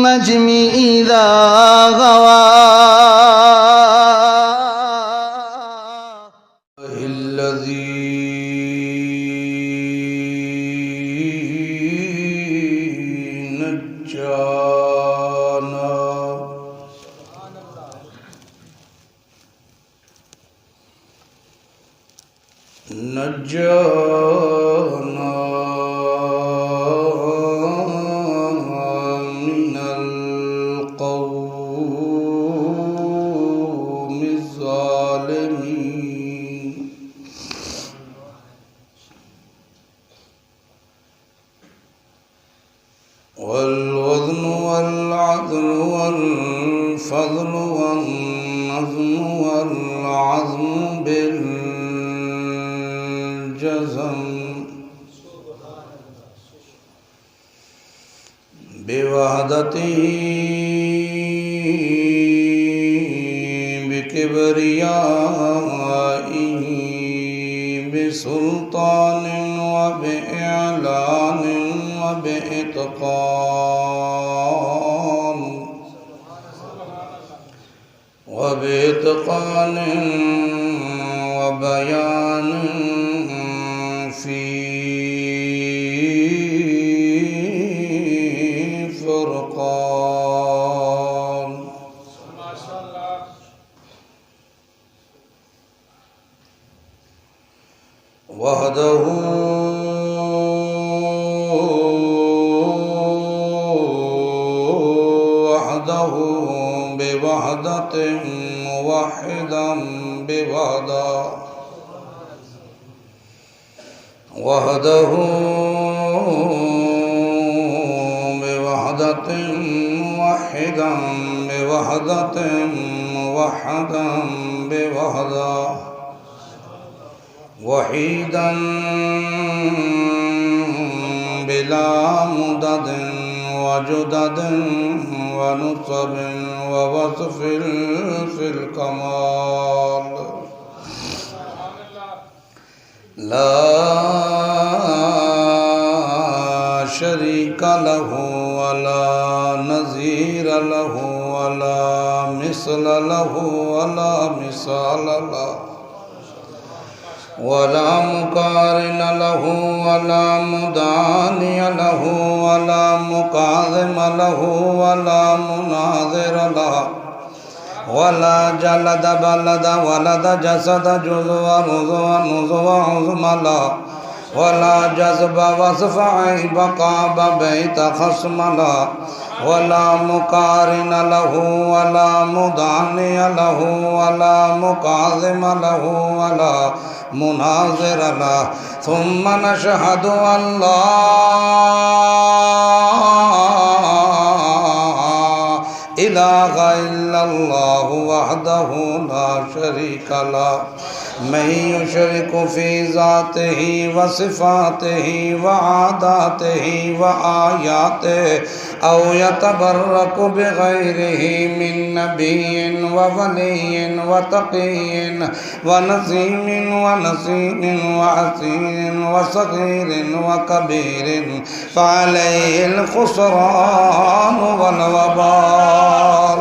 والنجم إذا غوى نجانا من القوم الظالمين والوزن والعدل والفضل والنظم والعزم بالجزم بوحدته بكبريائه بسلطان وبإعلان وبإتقان وبيان في فرقان وحده بوحدة موحدا بوحدة وحده بوحدة موحدا بوحدة موحدا بوحدة وحيدا بلا مدد وجدد ونصب ووصف في الكمال لا شريك له ولا نظير له ولا مثل له ولا مثال له ولا مقارن له ولا مداني له ولا مكاظم له ولا مناظر له ولا جلد بلد ولد جسد جزو نزو نزو عظم له ولا جذب وصف عيب قاب بيت خصم له ولا مقارن له ولا مداني له ولا مكاظم له ولا مناظر له ثم نشهد أن لا إله إلا الله وحده لا شريك له من يشرك في ذاته وصفاته وعاداته وآياته أو يتبرك بغيره من نبي وولي وتقي ونسيم ونسيم وعسير وصغير وكبير فعليه الخسران والوبال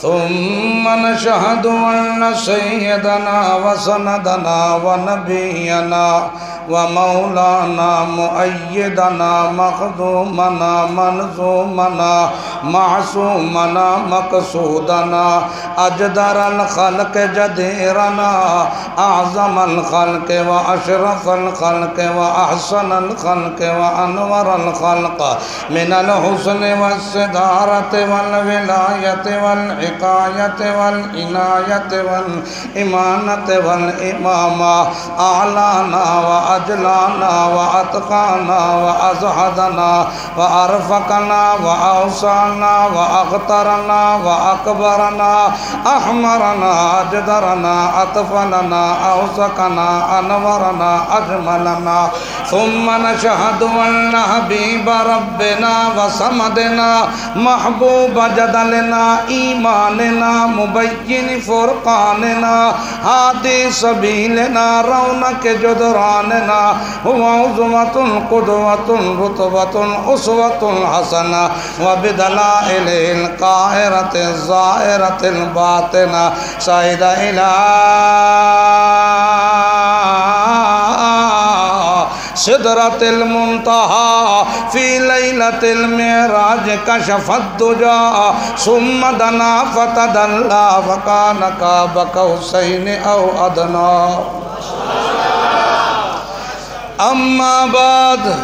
ثم نشهد أن سيدنا وسندنا ونبينا ومولانا مؤيدنا مخدومنا منظومنا معصومنا مقصودنا أجدر الخلق جديرنا أعظم الخلق وأشرف الخلق وأحسن الخلق وأنور الخلق من الحسن والصدارة والولاية والحكاية والعناية والإمانة والإمامة أعلانا وأجلانا وأتقانا وأزهدنا وأرفقنا وأوسعنا وأخطرنا وأكبرنا أحمرنا أجدرنا أطفلنا أوسكنا أنورنا أجملنا ثم نشهد أن حبيب ربنا وصمدنا محبوب جدلنا إيماننا مبين فرقاننا هادي سبيلنا رونق جدران آتنا هو عظمة قدوة رتبة أسوة حسنة وبدلائل القاهرة الظاهرة الباطنة صعد إلى سدرة المنتهى في ليلة المعراج كشف الدجى ثم دنا فتدلى فكان قاب قوسين أو أدنى أما بعد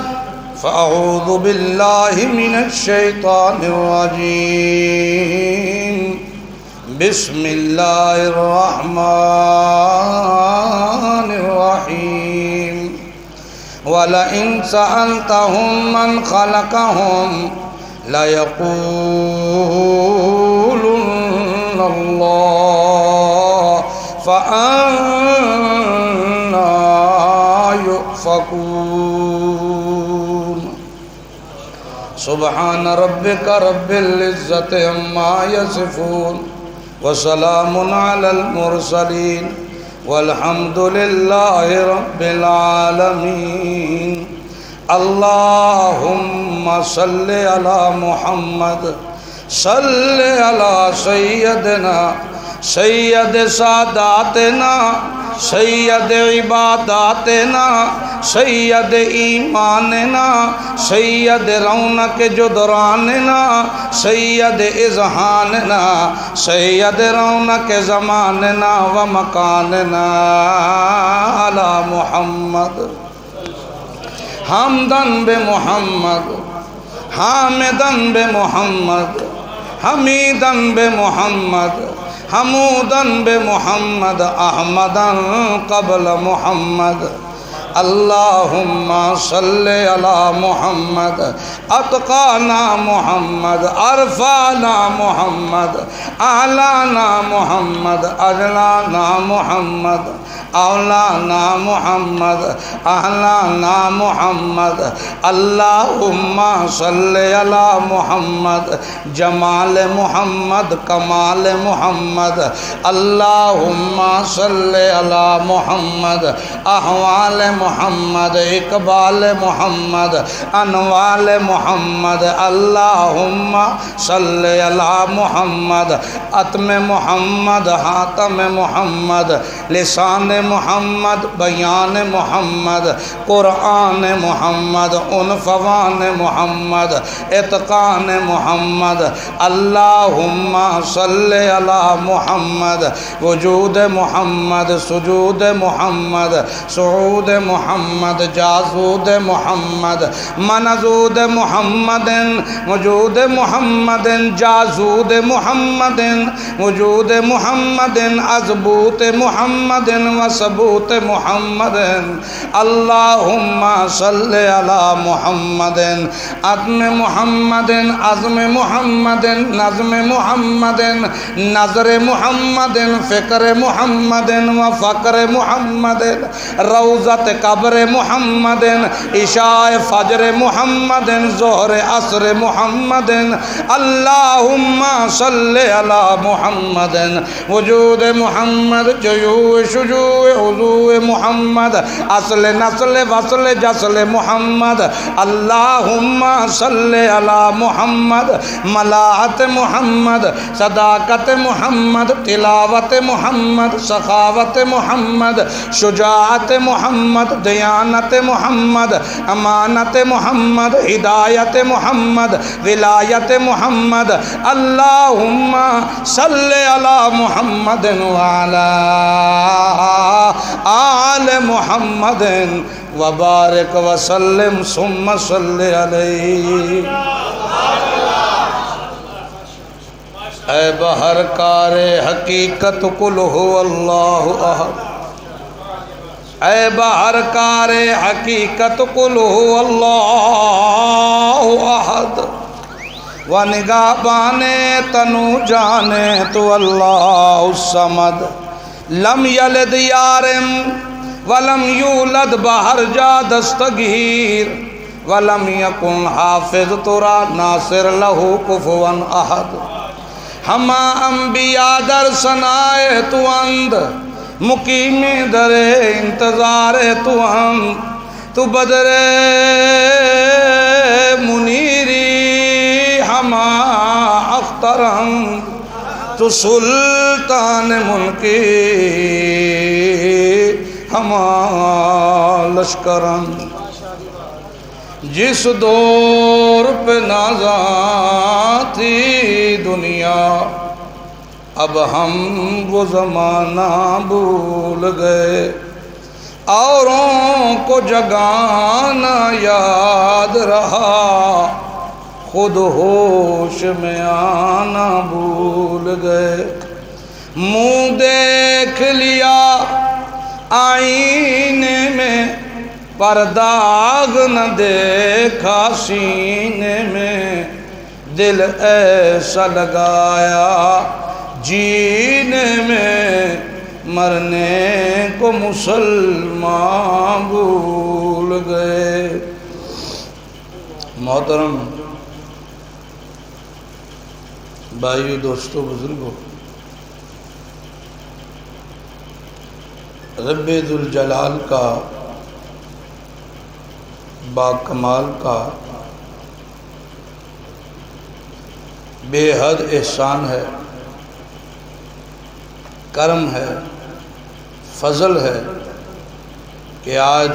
فأعوذ بالله من الشيطان الرجيم بسم الله الرحمن الرحيم ولئن سألتهم من خلقهم ليقولن الله فأنا يؤفكون سبحان ربك رب العزة عما يصفون وسلام على المرسلين والحمد لله رب العالمين اللهم صل على محمد صل على سيدنا سید ساداتنا سید عباداتنا سید ایماننا سید رونق جدراننا سید اذہاننا سید رونق زماننا ومکاننا علی محمد حمدن بمحمد حامدن بمحمد حمیدن بمحمد حمودن بمحمد احمدن قبل محمد اللهم صل على محمد اتقانا محمد ارفعنا محمد اعلانا محمد اجلانا محمد اولانا محمد احلانا محمد اللهم صل على محمد جمال محمد کمال محمد اللهم صل على محمد احوال محمد اقبال محمد انوال محمد اللهم صل على محمد اتم محمد حاتم محمد لسان محمد بیان محمد قرآن محمد عنفوان محمد اتقان محمد اللهم صل على محمد وجود محمد سجود محمد صعود محمد جازود محمد منزود محمد وجود محمد جازود محمد وجود محمد عزبوت محمد وثبوت محمد اللهم صل على محمد عظم محمد عظم محمد نظم محمد نظر محمد فکر محمد وفقر محمد روضت قبر محمد عشاء فجر محمد ظہر عصر محمد اللهم صل على محمد وجود محمد جیوع شجوع حضوع محمد اصل نسل وصل جسل محمد اللهم صل على محمد ملاحت محمد صداقت محمد تلاوت محمد سخاوت محمد شجاعت محمد دیانت محمد امانت محمد ہدایت محمد ولایت محمد اللهم صل على محمد وعلى آل محمد وبارک وسلم ثم صل علیہ اے بہر کار حقیقت قل هو اللہ احد اے بہر کار حقیقت قل هو اللہ احد و نگہبان تنو جانے تو اللہ الصمد لم یلد یارم ولم یولد بہر جا دستگیر ولم یکن حافظ ترا ناصر لہو کفوا احد ہما انبیاء در سنائے تو اند مقیم در انتظار تو ہم، تو بدر منیری ہما اخترم، تو سلطان ملکی ہما لشکرم۔ جس دور پہ نازاں تھی دنیا، اب ہم وہ زمانہ بھول گئے، اوروں کو جگانا یاد رہا، خود ہوش میں آنا بھول گئے۔ منہ دیکھ لیا آئینے میں، پر داغ نہ دیکھا سینے میں، دل ایسا لگایا جینے میں، مرنے کو مسلمان بھول گئے۔ محترم بھائیو، دوستو، بزرگوں، رب ذوالجلال کا با کمال کا بے حد احسان ہے، کرم ہے، فضل ہے کہ آج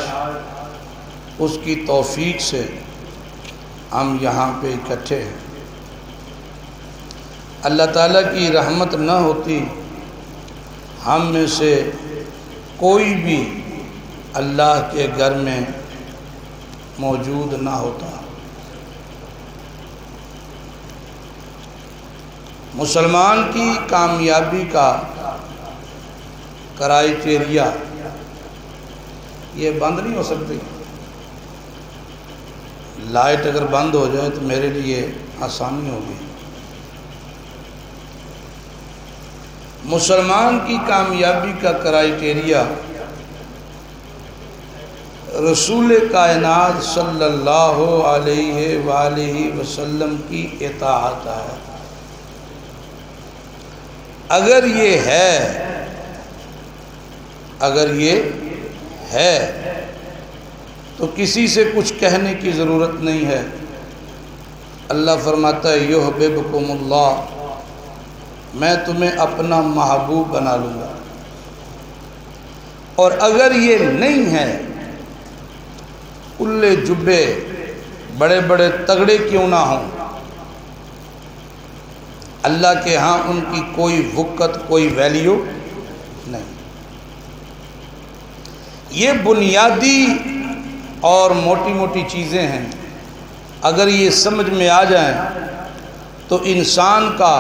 اس کی توفیق سے ہم یہاں پہ اکٹھے ہیں۔ اللہ تعالیٰ کی رحمت نہ ہوتی، ہم میں سے کوئی بھی اللہ کے گھر میں موجود نہ ہوتا۔ مسلمان کی کامیابی کا کرائیٹیریا یہ بند نہیں ہو سکتی۔ لائٹ اگر بند ہو جائے تو میرے لیے آسانی ہوگی۔ مسلمان کی کامیابی کا کرائیٹیریا رسول کائنات صلی اللہ علیہ وآلہ وسلم کی اطاعت ہے۔ اگر یہ ہے تو کسی سے کچھ کہنے کی ضرورت نہیں ہے۔ اللہ فرماتا ہے یحببکم اللہ، میں تمہیں اپنا محبوب بنا لوں گا۔ اور اگر یہ نہیں ہے، کلے جبے بڑے بڑے تگڑے کیوں نہ ہوں، اللہ کے ہاں ان کی کوئی وقت، کوئی ویلیو نہیں۔ یہ بنیادی اور موٹی موٹی چیزیں ہیں، اگر یہ سمجھ میں آ جائیں تو انسان کا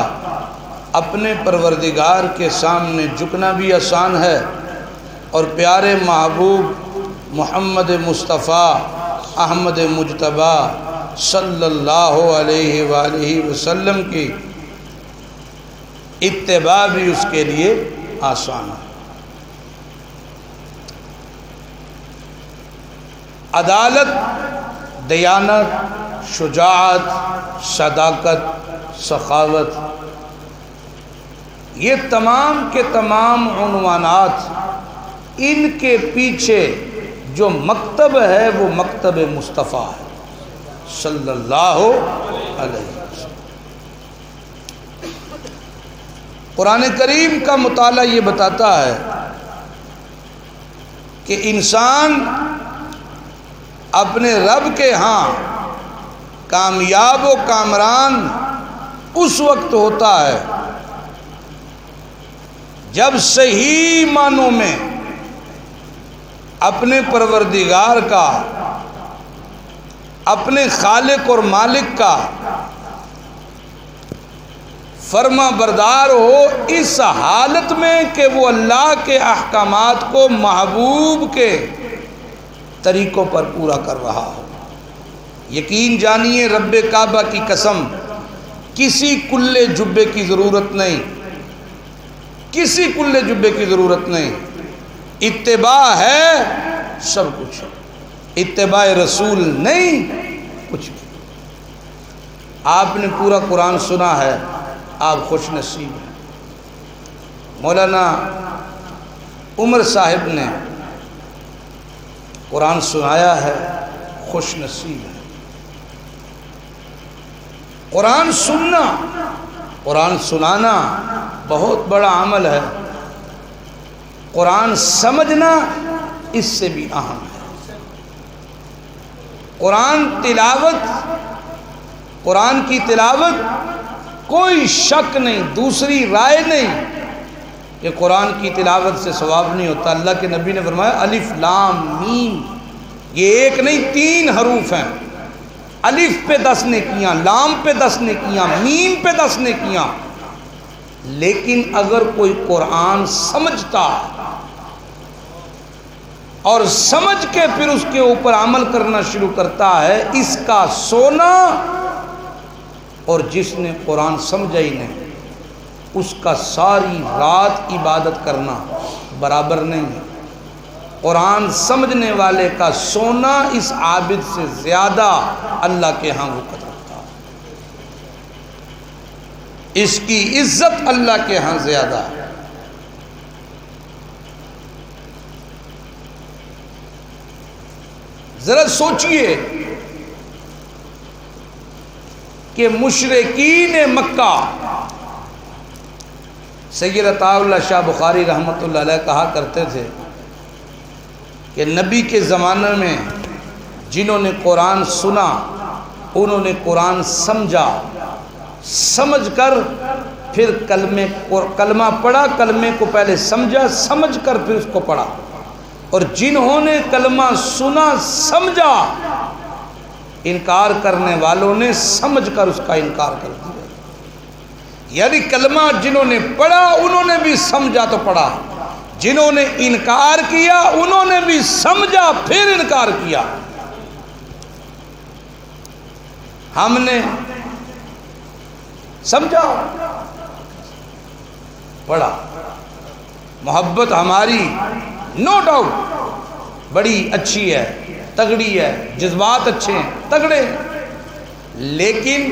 اپنے پروردگار کے سامنے جھکنا بھی آسان ہے، اور پیارے محبوب محمد مصطفیٰ احمد مجتبیٰ صلی اللہ علیہ وآلہ وسلم کی اتباع بھی اس کے لیے آسان ہے۔ عدالت، دیانت، شجاعت، صداقت، سخاوت، یہ تمام کے تمام عنوانات، ان کے پیچھے جو مکتب ہے وہ مکتب مصطفیٰ ہے صلی اللہ علیہ وسلم۔ قرآن کریم کا مطالعہ یہ بتاتا ہے کہ انسان اپنے رب کے ہاں کامیاب و کامران اس وقت ہوتا ہے جب صحیح معنوں میں اپنے پروردگار کا، اپنے خالق اور مالک کا فرما بردار ہو، اس حالت میں کہ وہ اللہ کے احکامات کو محبوب کے طریقوں پر پورا کر رہا ہو۔ یقین جانیے رب کعبہ کی قسم، کسی کلے جبے کی ضرورت نہیں، کسی کلے جبے کی ضرورت نہیں۔ اتباع ہے سب کچھ، اتباع رسول نہیں کچھ بھی۔ آپ نے پورا قرآن سنا ہے، آپ خوش نصیب ہیں۔ مولانا عمر صاحب نے قرآن سنایا ہے، خوش نصیب ہے۔ قرآن سننا، قرآن سنانا بہت بڑا عمل ہے، قرآن سمجھنا اس سے بھی اہم ہے۔ قرآن تلاوت، قرآن کی تلاوت کوئی شک نہیں، دوسری رائے نہیں کہ قرآن کی تلاوت سے ثواب نہیں ہوتا۔ اللہ کے نبی نے فرمایا الف لام میم، یہ ایک نہیں 3 حروف ہیں، الف پہ 10 نیکیاں، لام پہ 10 نیکیاں، میم پہ 10 نیکیاں۔ لیکن اگر کوئی قرآن سمجھتا اور سمجھ کے پھر اس کے اوپر عمل کرنا شروع کرتا ہے، اس کا سونا اور جس نے قرآن سمجھا ہی نہیں اس کا ساری رات عبادت کرنا برابر نہیں ہے۔ قرآن سمجھنے والے کا سونا اس عابد سے زیادہ اللہ کے ہاں وقت رکھتا ہے، اس کی عزت اللہ کے ہاں زیادہ ہے۔ ذرا سوچئے کہ مشرکین مکہ، سید عطا اللہ شاہ بخاری رحمۃ اللہ علیہ کہا کرتے تھے کہ نبی کے زمانے میں جنہوں نے قرآن سنا انہوں نے قرآن سمجھا، سمجھ کر پھر کلمہ پڑھا، کلمے کو پہلے سمجھا، سمجھ کر پھر اس کو پڑھا، اور جنہوں نے کلمہ سنا سمجھا، انکار کرنے والوں نے سمجھ کر اس کا انکار کر دیا۔ یعنی کلمہ جنہوں نے پڑھا انہوں نے بھی سمجھا تو پڑھا، جنہوں نے انکار کیا انہوں نے بھی سمجھا پھر انکار کیا۔ ہم نے سمجھا، پڑھا، محبت ہماری نو ڈاؤٹ بڑی اچھی ہے، تگڑی ہے، جذبات اچھے ہیں، تگڑے ہیں، لیکن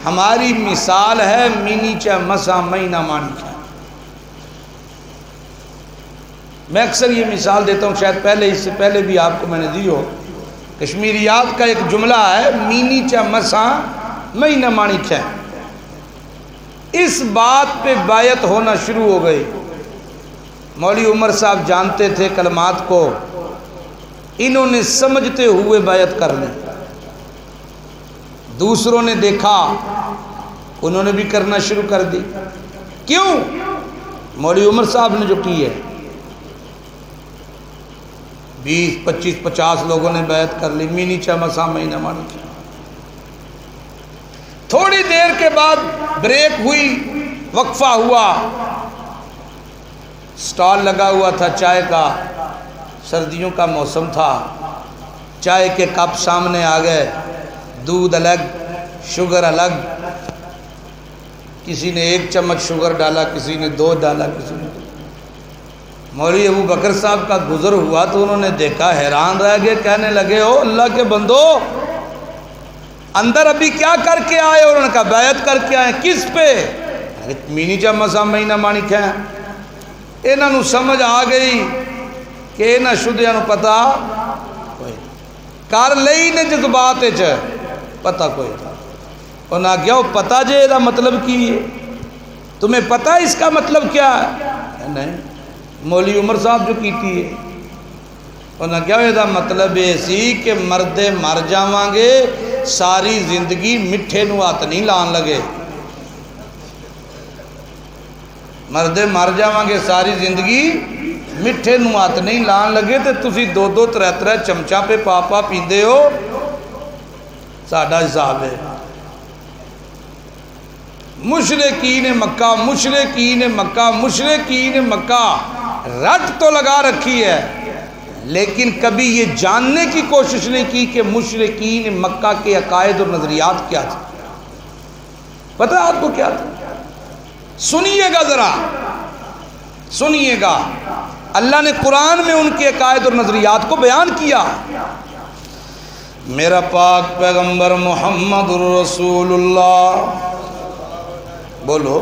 ہماری مثال ہے مینی چا مسا مہینہ مانی چا۔ میں اکثر یہ مثال دیتا ہوں، شاید پہلے اس سے پہلے بھی آپ کو میں نے دی ہو، کشمیریات کا ایک جملہ ہے مینی چا مسا مہینہ مانی چا۔ اس بات پہ بیعت ہونا شروع ہو گئی۔ مولوی عمر صاحب جانتے تھے کلمات کو، انہوں نے سمجھتے ہوئے بیعت کر لی، دوسروں نے دیکھا انہوں نے بھی کرنا شروع کر دی۔ کیوں؟ مولوی عمر صاحب نے جو کی ہے، 20 25 50 لوگوں نے بیعت کر لی، مینی چا مسا مہینہ مانی چا۔ تھوڑی دیر کے بعد بریک ہوئی، وقفہ ہوا، سٹال لگا ہوا تھا چائے کا، سردیوں کا موسم تھا، چائے کے کپ سامنے آ گئے، دودھ الگ، شوگر الگ، کسی نے 1 چمچ شوگر ڈالا، کسی نے 2 ڈالا، کسی نے۔ مولوی ابو بکر صاحب کا گزر ہوا تو انہوں نے دیکھا، حیران رہ گئے، کہنے لگے او اللہ کے بندو، اندر ابھی کیا کر کے آئے؟ اور انہوں نے کہا بیعت کر کے آئے۔ کس پہ؟ مینی چا مسا مہینہ مانی کھائیں۔ انہاں نو سمجھ آ گئی کہ انہاں شدیاں نو پتا کوئی کر لئی نے جذبات وچ پتا کوئی تھا۔ انہاں کیا وہ پتا جے دا مطلب کی ہے؟ تمہیں پتا اس کا مطلب کیا ہے؟ نہیں، مولوی عمر صاحب جو کیتی ہے، انہاں کیا یہ دا مطلب یہ سی کہ مردے مر جاواں گے، ساری زندگی مٹھے نو ہاتھ نہیں لان لگے۔ مردے مر جاواں گے ساری زندگی مٹھے نو ہاتھ نہیں لان لگے، تے تسی 2 3 چمچا پہ پاپا پیندے ہو، ساڈا حساب ہے۔ مشرکین مکہ، مشرکین مکہ، مشرکین مکہ رٹ تو لگا رکھی ہے، لیکن کبھی یہ جاننے کی کوشش نہیں کی کہ مشرکین مکہ کے عقائد اور نظریات کیا تھے۔ پتہ آپ کو کیا تھا؟ سنیے گا، ذرا سنیے گا، اللہ نے قرآن میں ان کے عقائد اور نظریات کو بیان کیا۔ میرا پاک پیغمبر محمد رسول اللہ، بولو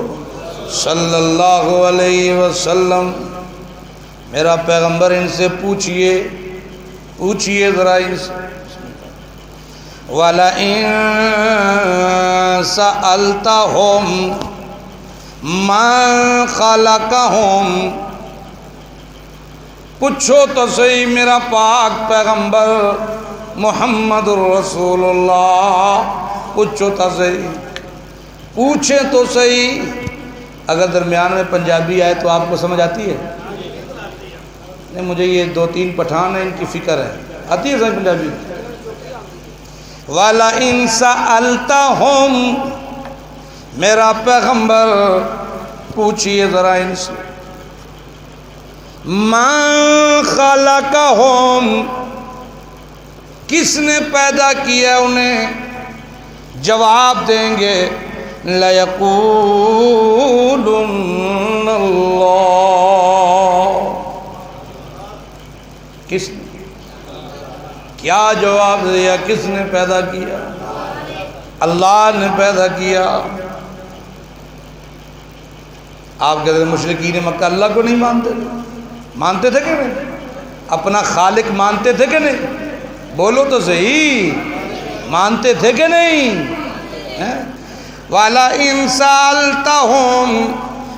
صلی اللہ علیہ وسلم، میرا پیغمبر ان سے پوچھئے ذرا ان سے وَلَئِن سَأَلْتَهُمْ مَنْ خَلَقَهُمْ، پوچھو تو صحیح میرا پاک پیغمبر محمد الرسول اللہ، پوچھو تو صحیح، پوچھے تو صحیح۔ اگر درمیان میں پنجابی آئے تو آپ کو سمجھ آتی ہے؟ نہیں، مجھے یہ 2-3 پٹھان ہیں، ان کی فکر ہے، آتی ہے سمجھ پنجابی؟ وَلَئِن سَأَلْتَهُمْ، میرا پیغمبر پوچھئے ذرا ان سے، مَنْ خَلَقَهُمْ، کس نے پیدا کیا انہیں، جواب دیں گے لَيَقُولُنَّ اللَّهُ، کس نے، کیا جواب دیا، کس نے پیدا کیا؟ اللہ نے پیدا کیا۔ آپ کہتے ہیں مشرکین مکہ اللہ کو نہیں مانتے تھے؟ مانتے تھے کہ نہیں؟ اپنا خالق مانتے تھے کہ نہیں؟ بولو تو صحیح، مانتے تھے کہ نہیں؟ وَلَئِن سَأَلْتَهُمْ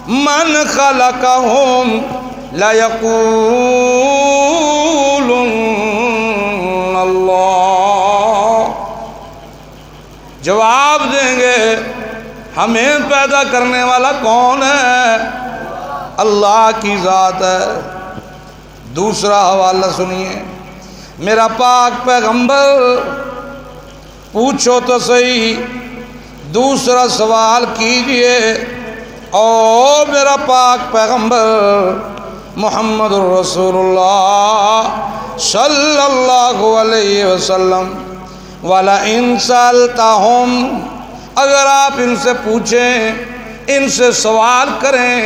مَنْ خَلَقَهُمْ لَيَقُولُنَّ اللَّهُ، جواب دیں گے ہمیں پیدا کرنے والا کون ہے؟ اللہ کی ذات ہے۔ دوسرا حوالہ سنیے، میرا پاک پیغمبر پوچھو تو صحیح، دوسرا سوال کیجئے، اور میرا پاک پیغمبر محمد الرسول اللہ صلی اللہ علیہ وسلم، وَلَئِن سَأَلْتَهُمْ، اگر آپ ان سے پوچھیں، ان سے سوال کریں،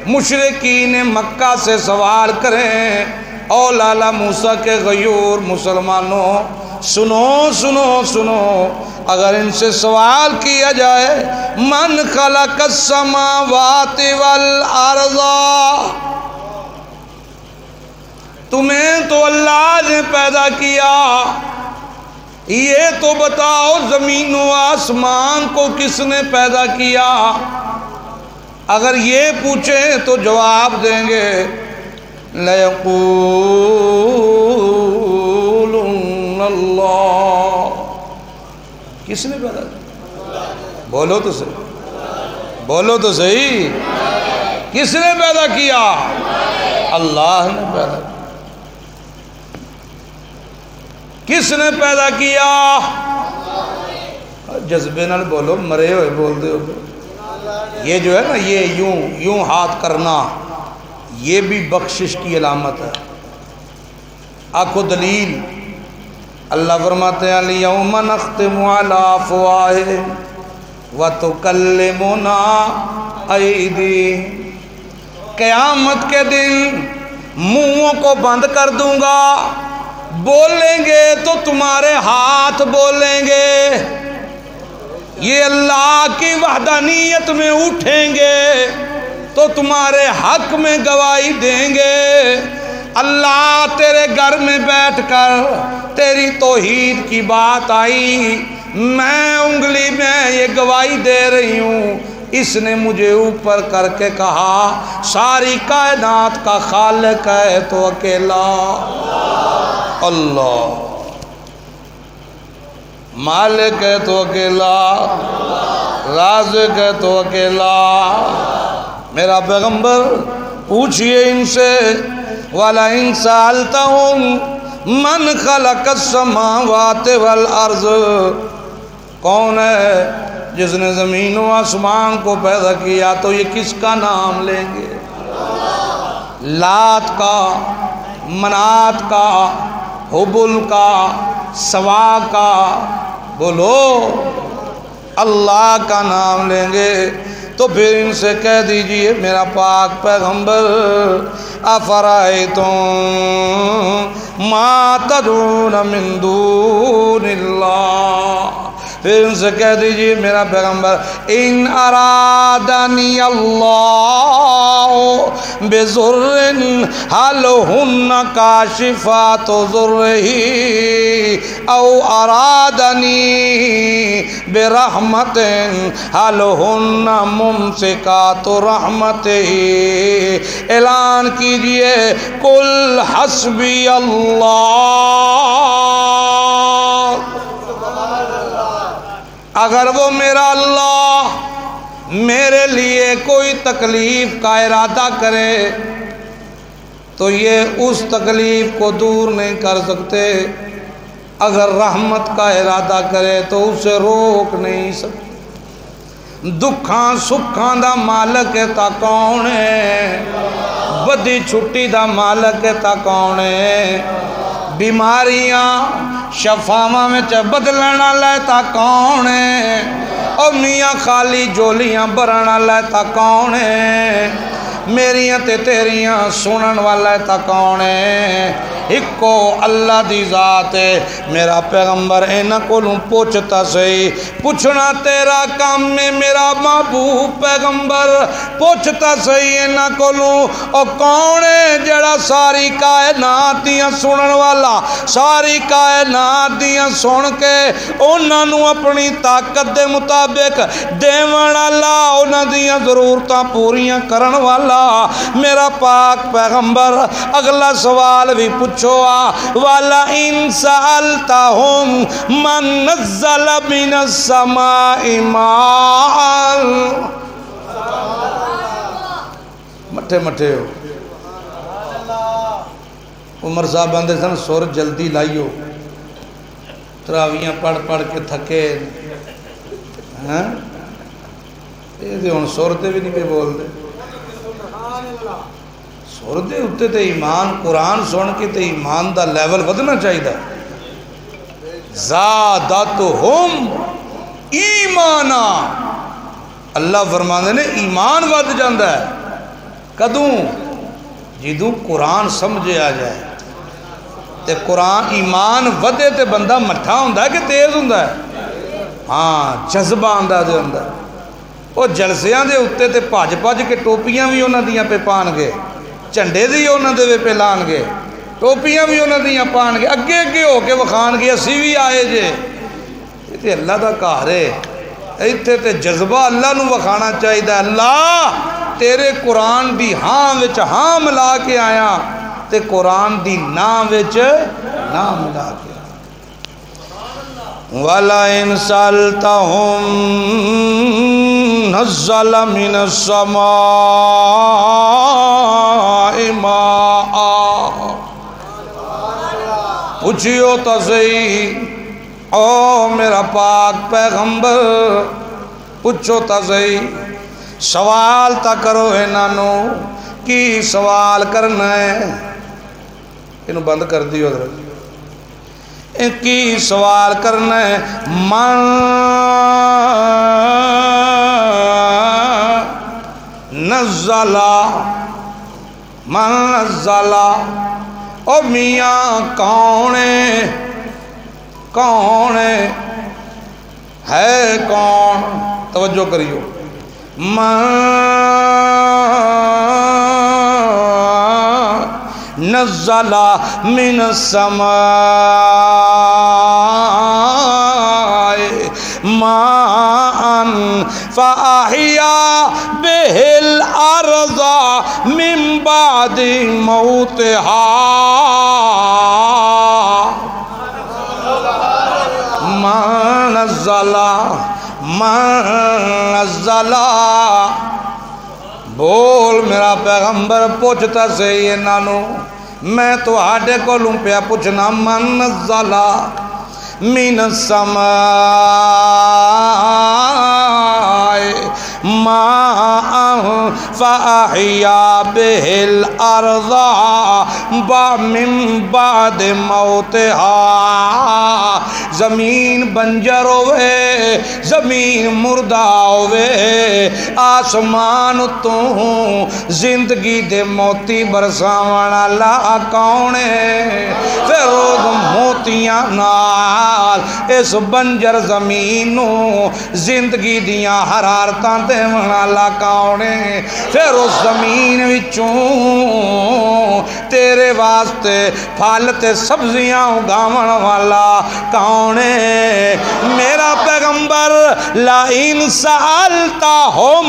مشرکین مکہ سے سوال کریں، او لالا موسیٰ کے غیور مسلمانوں، سنو سنو سنو، اگر ان سے سوال کیا جائے من خلق السماوات والارض، تمہیں تو اللہ نے پیدا کیا، یہ تو بتاؤ زمین و آسمان کو کس نے پیدا کیا؟ اگر یہ پوچھیں تو جواب دیں گے لَيَقُولُنَّ اللَّهُ، کس نے پیدا کیا؟ بولو تو صحیح، بولو تو صحیح، کس نے پیدا کیا؟ اللہ نے پیدا کیا۔ کس نے پیدا کیا؟ جذبے نال بولو، مرے ہوئے بول دے ہو۔ یہ جو ہے نا، یہ یوں ہاتھ کرنا، یہ بھی بخشش کی علامت ہے۔ آنکھو دلیل، اللہ فرماتے ہیں الْيَوْمَ نَخْتِمُ عَلَىٰ أَفْوَاهِهِمْ وَتُكَلِّمُنَا أَيْدِيهِمْ، قیامت کے دن منہوں کو بند کر دوں گا، بولیں گے تو تمہارے ہاتھ بولیں گے، یہ اللہ کی وحدانیت میں اٹھیں گے تو تمہارے حق میں گواہی دیں گے۔ اللہ تیرے گھر میں بیٹھ کر تیری توحید کی بات آئی، میں انگلی میں یہ گواہی دے رہی ہوں، اس نے مجھے اوپر کر کے کہا ساری کائنات کا خالق ہے تو اکیلا اللہ، مالک ہے تو اکیلا، رازق ہے تو اکیلا۔ میرا پیغمبر پوچھئے ان سے وَلَئِن سَأَلْتَهُمْ مَنْ خَلَقَ السَّمَاوَاتِ وَالْأَرْضِ، کون ہے جس نے زمین و آسمان کو پیدا کیا؟ تو یہ کس کا نام لیں گے؟ لات کا، منات کا، حبل کا، سوا کا، بولو اللہ کا نام لیں گے۔ تو پھر ان سے کہہ دیجئے میرا پاک پیغمبر افرائیتم ما تدعون من دون اللہ، پھر ان سے کہہ دیجئے میرا پیغمبر ان ارادنی اللہ بضر حل ہن کاشفات ضرہ او ارادنی برحمت حل ہن ممسکات رحمتہ، اعلان کیجئے قل حسبی اللہ، اگر وہ میرا اللہ میرے لیے کوئی تکلیف کا ارادہ کرے تو یہ اس تکلیف کو دور نہیں کر سکتے، اگر رحمت کا ارادہ کرے تو اسے روک نہیں سکتے۔ دکھاں سکھاں دا مالک تا کون ہے، بدی چھٹی دا مالک تا کون ہے، بیماریاں شفاواں وچ بدلن والا تا کون ہے، او میاں خالی جولیاں بھرن والا تا کون ہے، میریاں تے تیریاں سنن والا تا کون ہے، ایکو اللہ دی ذات ہے۔ میرا پیغمبر انہاں کولوں پوچھتا سی، پوچھنا تیرا کام میں میرا محبوب پیغمبر پوچھتا سی انہاں کولوں، او کون ہے جڑا ساری کائنات دیاں سنن والا، ساری کائنات دیاں سن کے انہاں نوں اپنی طاقت دے مطابق دیون والا، انہاں دیاں ضرورتاں پوریاں کرن والا۔ میرا پاک پیغمبر اگلا سوال بھی پوچھو وَلَئِن سَأَلْتَهُمْ مَن نَزَّلَ مِنَ السَّمَاءِ مَاءً، مٹھے مٹھے ہو عمر صاحب آندے سن سور جلدی لائیو، تراویاں پڑھ پڑھ کے تھکے یہ دے ہن سور تے بھی نہیں پہ بول دے، سور دے اتے تے ایمان قرآن سن کے تے ایمان دا لیول بدنا چاہیے۔ زادتہم ایمانا، اللہ فرماندے نے ایمان ود جاندا ہے کدوں جدوں قرآن سمجھے آ جائے تے قرآن ایمان ودے تے بندہ مٹھا ہوندا ہے کہ تیز ہوندا ہے، ہاں جذبہ آندا دے اندر، وہ جلسیاں دے اتے تے پاج پاج کے ٹوپیاں بھی انہاں دیاں پہ پان گے، جھنڈے دی انہاں دے پہ لان گے، ٹوپیاں بھی انہاں دیاں پان گے، اگے اگے ہو کے وکھان گے اسی بھی آئے جے، یہ تے اللہ دا گھر ہے، ایتھے تے جذبہ اللہ نو وکھانا چاہیے، اللہ تیرے قرآن دی ہاں وچ ہاں ملا کے آیا تے قرآن دی نا وچ نا ملا کے آیا۔ وَلَئِن سَأَلْتَهُمْ نَزَّلَ مِنَ السَّمَاءِ مَاءً، پوچھیو تو صحیح او میرا پاک پیغمبر، پوچھو تا صحیح، سوال تا کرو انہوں کی سوال کرنا ہے، انہوں بند کر دیو حضرت، کی سوال کرنا ہے، من نزلہ، من نزلہ، او میاں کونے، کونے ہے کون، توجہ کریو، من نزل من السماء ماء فأحيا به الأرض من بعد موتها من نزل بول میرا پیغمبر پوچھتا سے یہ نانو میں تو آڈے کو لوں پیا پوچھنا من نزل من السماء ماء فأحيا به الأرض من بعد موتها زمین بنجر ہوے زمین مردہ ہوے آسمان تو زندگی دے موتی برساون والا کون ہے پھر روز موتیاں نال اس بنجر زمین نو زندگی دیاں حرارتاں دیون والا کون ہے پھر اس زمین وچوں تیرے واسطے پھل تے سبزیاں اگاون والا کون ہے میرا پیغمبر لا ان سألتہم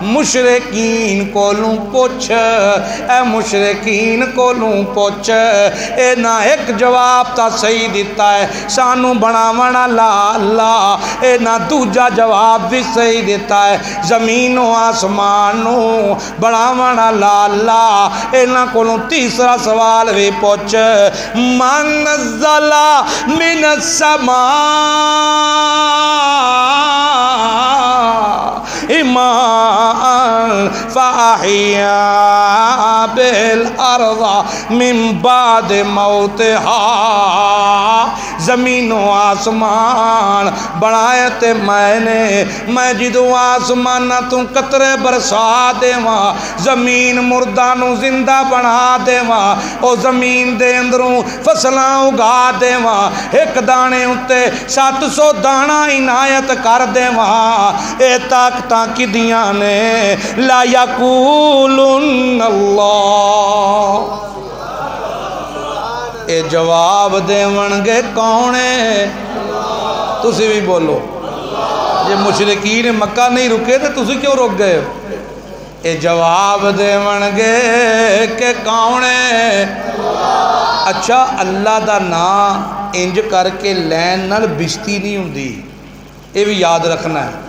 مشرکین کولوں پوچھ اے مشرکین کولوں پوچھ اے نہ ایک جواب تا صحیح دیتا ہے سانو بناون والا اللہ اے نہ دوجا جواب بھی صحیح دیتا ہے زمین و آسمان نو بناون والا اللہ انہاں کولوں تیسرا سوال بھی پوچھ من نزل من السماء ماء فأحيا بالأرض من بعد موتها زمین و آسمان بنائے تے میں جدو آسمان تو قطرے برسا دیواں زمین مردہ نو زندہ بنا دیواں او زمین دے اندروں فصلاں اگا دیواں ایک دانے اتے 700 دانا عنایت کر دیواں اے طاقتاں کدیاں نے لا یقولن اللہ اے جواب دیون گے کونے تسی بھی بولو جے مشرکین مکہ نہیں رکے تو تسی کیوں رک گئے اے جواب دیون گے کہ کونے اچھا اللہ دا نام انج کر کے لین نال بشتی نہیں ہوندی اے بھی یاد رکھنا ہے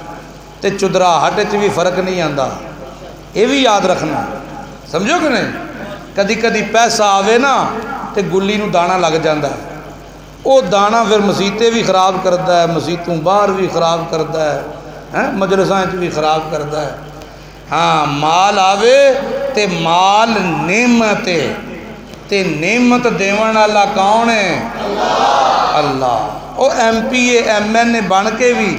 تے چدراہٹ وچ بھی فرق نہیں آندا اے بھی یاد رکھنا سمجھو کہ نہیں کدی کدی پیسہ آوے نا تے گلی نو دانا لگ جاندہ ہے او دانا پھر مسیطے بھی خراب کرتا ہے مسیطوں باہر بھی خراب کرتا ہے مجلساں بھی خراب کرتا ہے ہاں مال آوے تے مال نعمت تے نعمت دیون والا کون ہے اللہ او M P A M N A بن کے بھی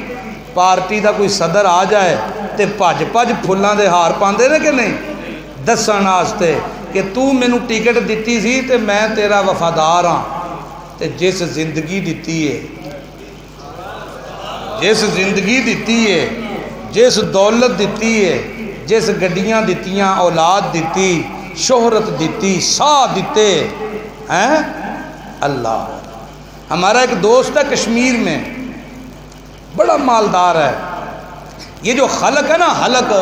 پارٹی دا کوئی صدر آ جائے تے پج پھلاں دے ہار پاندے نے کہ نہیں دسن واسطے کہ تو مینو ٹکٹ دیتی سی تے میں تیرا وفادار ہاں تے جس زندگی دیتی ہے جس دولت دیتی ہے جس گڈیاں دیتیاں اولاد دیتی شہرت دیتی سا دیتے ہیں اللہ ہمارا ایک دوست ہے کشمیر میں بڑا مالدار ہے یہ جو خلق ہے نا حلق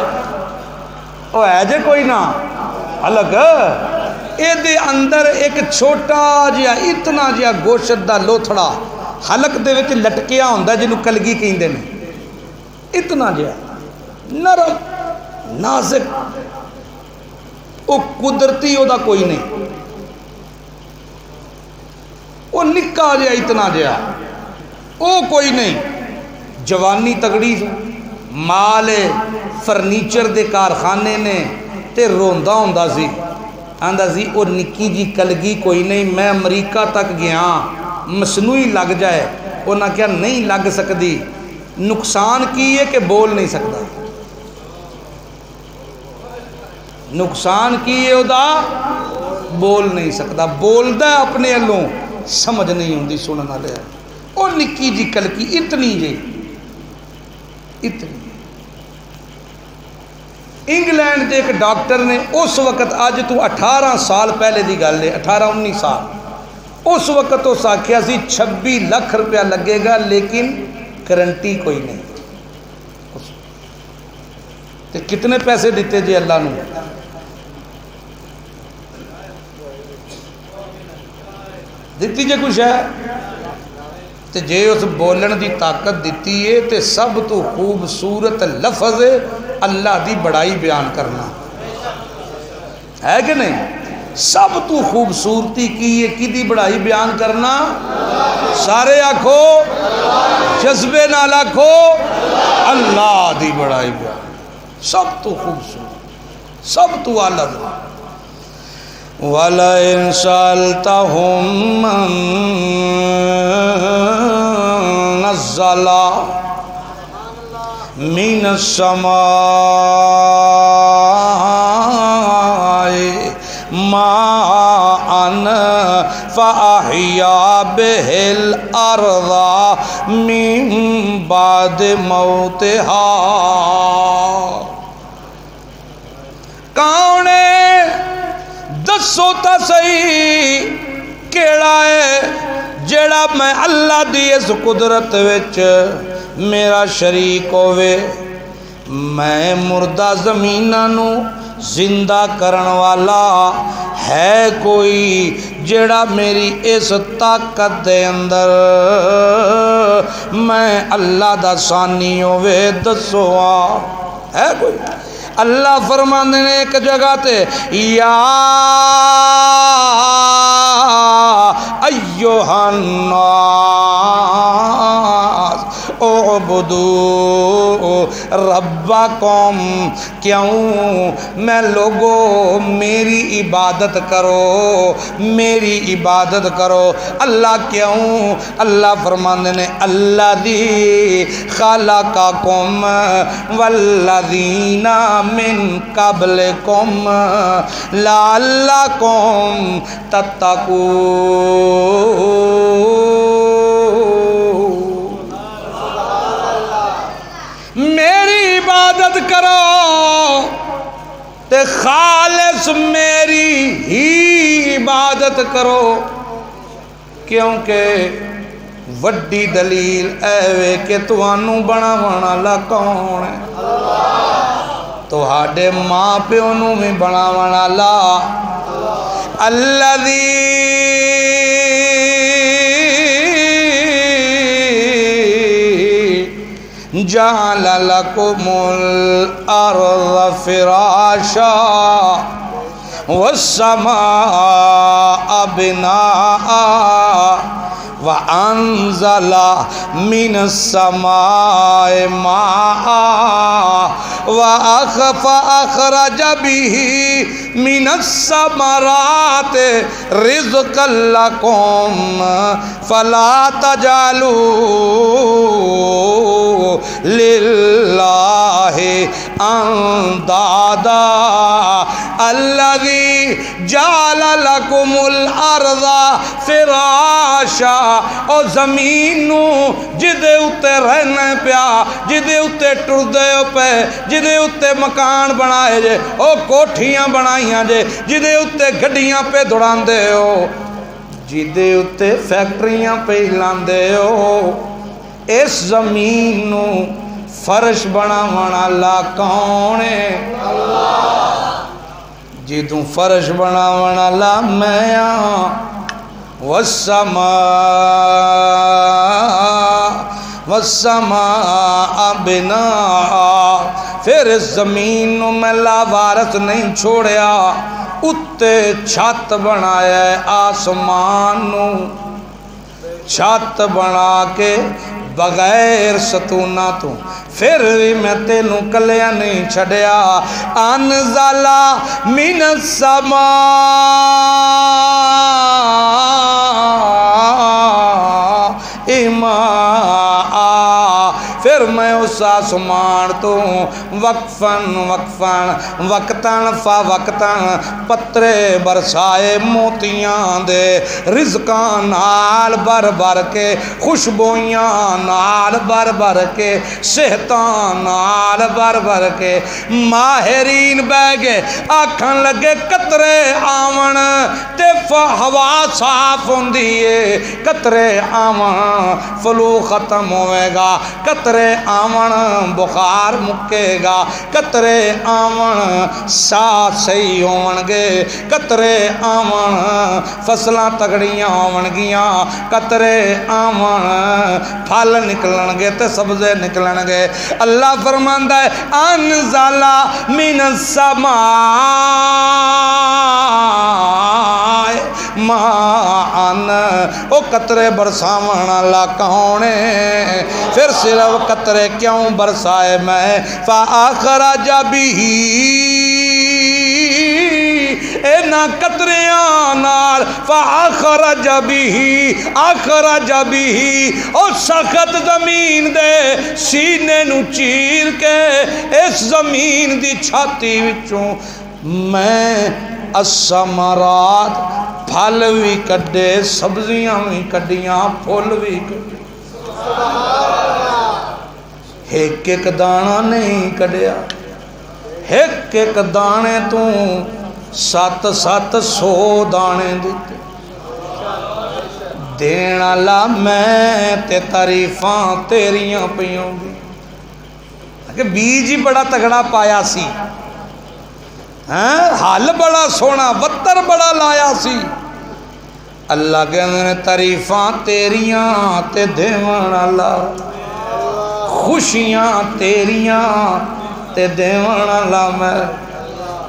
وہ ہے جے کوئی نہ حلق اے دے اندر ایک چھوٹا جیا اتنا جیا گوشت دا لوتھڑا حلق دے وچ لٹکیا ہوندا جنوں کلگی کہندے نے اتنا جیا نرم نازک او قدرتی او دا کوئی نہیں او نکا جیا اتنا جیا او کوئی نہیں جوانی تگڑی مال فرنیچر دے کارخانے نے تے روندہ ہوندا سی آندا سی او نکی جی کلگی کوئی نہیں میں امریکہ تک گیا مصنوعی لگ جائے انہاں کیا نہیں لگ سکتی نقصان کی ہے کہ بول نہیں سکتا نقصان کی ہے ادا بول نہیں سکتا بولدا اپنے allوں سمجھ نہیں ہوندی سنن والے او نکی جی کلکی اتنی جی اتنی انگلینڈ دے ایک ڈاکٹر نے اس وقت آج تو 18 سال پہلے دی گل ہے 18-19 سال اس وقت اس آکھیا سی 26 لاکھ روپیہ لگے گا لیکن گارنٹی کوئی نہیں تے کتنے پیسے دیتے جی اللہ نے دیتی جے کچھ ہے تے جے اس بولن دی طاقت دیتی ہے تے سب تو خوبصورت لفظ اللہ دی بڑائی بیان کرنا ہے کہ نہیں سب تو خوبصورتی کی ہے کی دی بڑائی بیان کرنا سارے آکھو جذبے نال آکھو اللہ دی بڑائی بیان سب تو خوبصورت سب تو اعلیٰ وَلَئِن سَأَلْتَهُم مَّن نزل من السماء ماء فأحيا به الأرض من بعد موتها. کون ہے دسو تا صحیح کیڑا ہے جیڑا میں اللہ دی اس قدرت وچ میرا شریک ہوئے. میں مردہ زمیناں نو زندہ کرن والا ہے کوئی جیڑا میری اس طاقت دے اندر میں اللہ دا ثانی ہوئے دسو ہے کوئی. اللہ فرماندے نے ایک جگہ تے یا ایھا الناس اعبدوا ربکم. کیوں میں لوگو میری عبادت کرو میری عبادت کرو. اللہ کیوں؟ اللہ فرماندے نے الذی خلقکم والذین من قبلکم لعلکم تتقون. میری عبادت کرو تے خالص میری ہی عبادت کرو. کیونکہ وڈی دلیل ایوے کہ توانوں بناون والا کون ہے؟ تہاڈے ماں پیو نوں بھی بناون والا الذی جعل لکم الارض فراشا والسماء بناء وانزل من السماء ماء فأخرج به من الثمرات رزقا لكم فلا تجعلوا لله اندادا الذي جعل لكم الارض فراشا. او زمین نو جدے اتے رہنا پیا جدے اتے ٹردے ہو پے جدے اتے مکان بنائے جے او کوٹھیاں بنائیاں جے جدے اتے گڈیاں پہ دوڑاندے ہو جدے اتے فیکٹریاں پہ لاندے ہو. اس زمین نو فرش بناون والا کون ہے؟ جدوں فرش بناون والا میں ہاں. والسماء بناء. پھر اس زمین نو میں لاوارث نہیں چھوڑیا اتے چھت بنایا ہے آسمان نو. چھت بنا کے بغیر ستونہ تو پھر بھی میں تینوں کلیا نہیں چھڑیا. انزل من السماء ماء. پھر میں اس آسمان تو وقفاً وقتاً فوقتاً پترے برسائے موتیاں دے رزقاں نال بر بر کے خوشبویاں نال بر بر کے صحتاں نال بر بر کے. ماہرین بہ گئے آکھن لگے قطرے آون تے ہوا صاف ہوندی ہے قطرے آون فلو ختم ہوئے گا قطرے آون بخار مکے گا قطرے آون سا صحیح ہون گے قطرے آون فصلاں تگڑیاں ہون گیاں قطرے آون پھل نکلن گے تے سبزے نکلن گے. اللہ فرماندا ہے انزل من السماء مان. او قطرے برساون والا کون ہے؟ پھر صرف قطرے کیوں برسائے میں فاخرج به اینا قطریاں نال فاخرج بھی اور سخت زمین دے سینے نو چیر کے اس زمین دی چھاتی وچوں میں الثمرات پھل بھی کڈے سبزیاں بھی کڈیاں پھول بھی کڈے ایک ایک دانہ نہیں کڈیا ایک ایک دانے تو 700 دانے دیتے دین والا میں تے تعریفاں تیریاں پیوں گی کہ بیج ہی بڑا تگڑا پایا سی حل بڑا سونا وتر بڑا لایا سی اللہ کہندے نے تعریفاں تیریاں تے دیون والا خوشیاں تیریاں تے دیون والا میں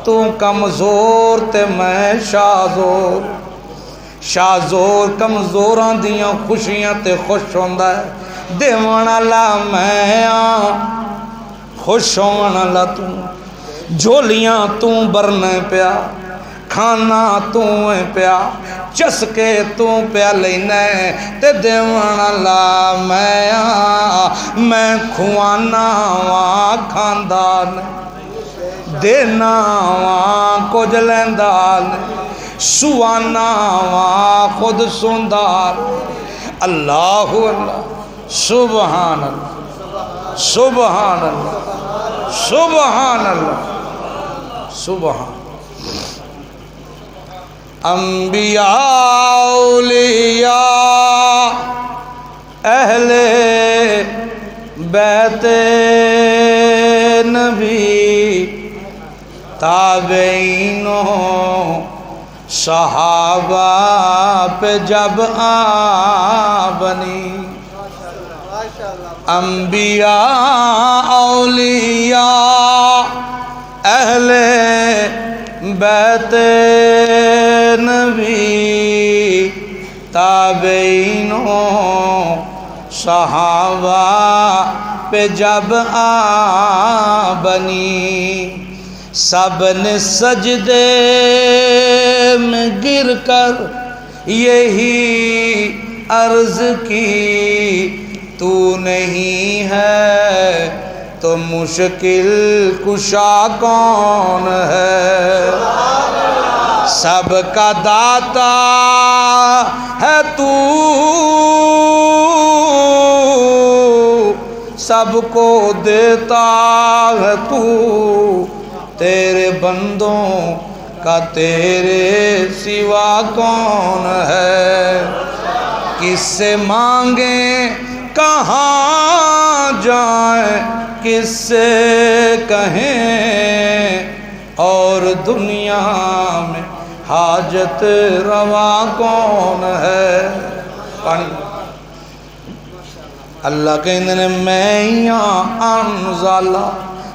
تو کمزور تے میں شازور شازور کمزوراں دیاں خوشیاں تے خوش ہوندا ہے دیون والا میں خوش ہون والا تو جھولیاں تو برنے پیا کھانا تو پیا چسکے تو پیا لینے تے دیون والا میں کھوانا وا کھاندا دینا وا کچھ لیندا سوانا وا خود سوندار اللہ اللہ سبحان اللہ سبحان اللہ سبحان اللہ سبحان انبیاء اولیاء اہل بیت نبی تابعینوں صحابہ پہ جب بنی انبیاء اولیاء اہل بیت نبی تابعینوں صحابہ پہ جب بنی سب نے سجدے میں گر کر یہی عرض کی تو نہیں ہے تو مشکل کشا کون ہے سب کا داتا ہے تو سب کو دیتا ہے تو تیرے بندوں کا تیرے سوا کون ہے کس سے مانگیں کہاں جائیں کس سے کہیں اور دنیا میں حاجت روا کون ہے پانی اللہ کہندے نے میں یہاں انزالہ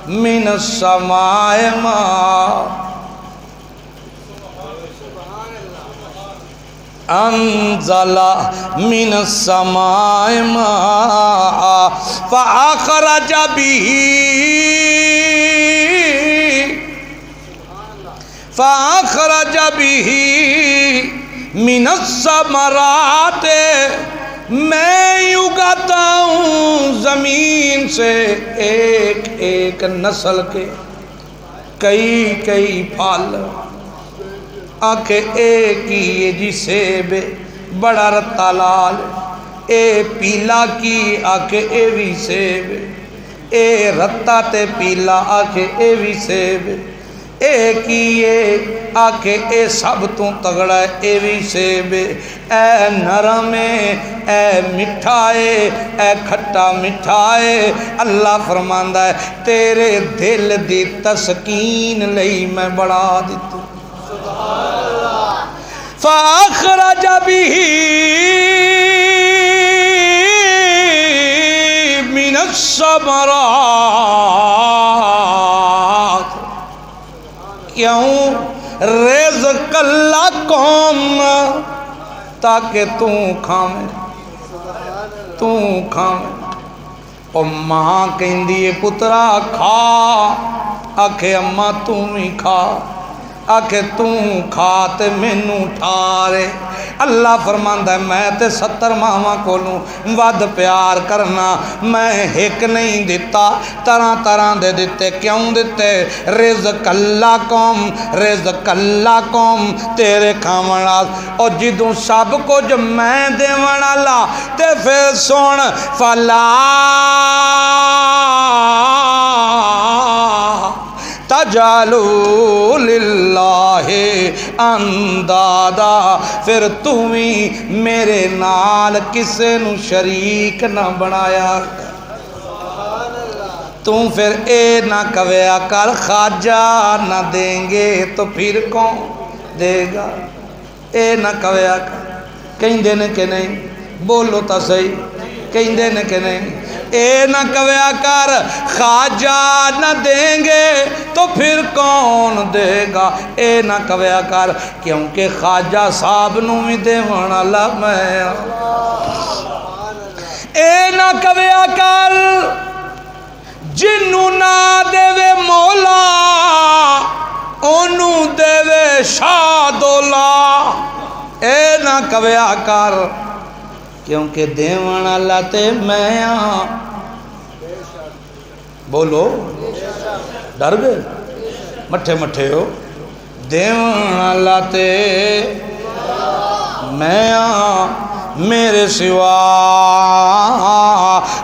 من السماء ماء انزل من السماء ماء فأخرج به من الثمرات میں اگاتا ہوں زمین سے ایک ایک نسل کے کئی کئی پھل آکھے ایک ہی جی سیب بڑا رتا لال اے پیلا کی آکھے اے بھی سیب اے رتا تے پیلا آکھے اے بھی سیب اے کیے آکھے اے سب تو تگڑا ہے اے بھی سیب اے نرم اے مٹھائے اے کھٹا مٹھائے اللہ فرماندا ہے تیرے دل دی تسکین لئی میں بڑھا دیتا فَأَخْرَجَ بِهِ مِنَ الثَّمَرَاتِ کیوں رزق اللہ قوم تاکہ کھاویں اور ماں کہندی ہے پترا کھا آکھے اماں تم ہی کھا آکھے توں کھاتے مینوں ٹھارے اللہ فرماندا ہے میں تے 70 ماواں کولوں ود پیار کرنا میں ایک نہیں دیتا طرح طرح دے دیتے کیوں دیتے رزق اللہ قوم رزق اللہ قوم تیرے کھاون او جدوں سب کچھ میں دیون والا تے پھر سن فلا تجعلوا للہ اندادا پھر تمہیں میرے نال کسے نو شریک نہ بنایا تم پھر اے نہ کہیا کر خواجہ نہ دیں گے تو پھر کون دے گا اے نہ کہیا کر کہیں دینے کے نہیں بولو تا صحیح کہیں دینے کے نہیں اے نہ کہیا کر خواجہ نہ دیں گے تو پھر کون دے گا اے نہ کہیا کر کیونکہ خواجہ صاحب نو بھی دیون والا میں اے نہ کہیا کر جنوں نہ دے مولا اونوں دے شاہ دولا اے نہ کہیا کر کیونکہ دیون والا تے میں ہاں بولو ڈر گئے مٹھے مٹھے ہو دیون والا تے میں ہاں میرے سوا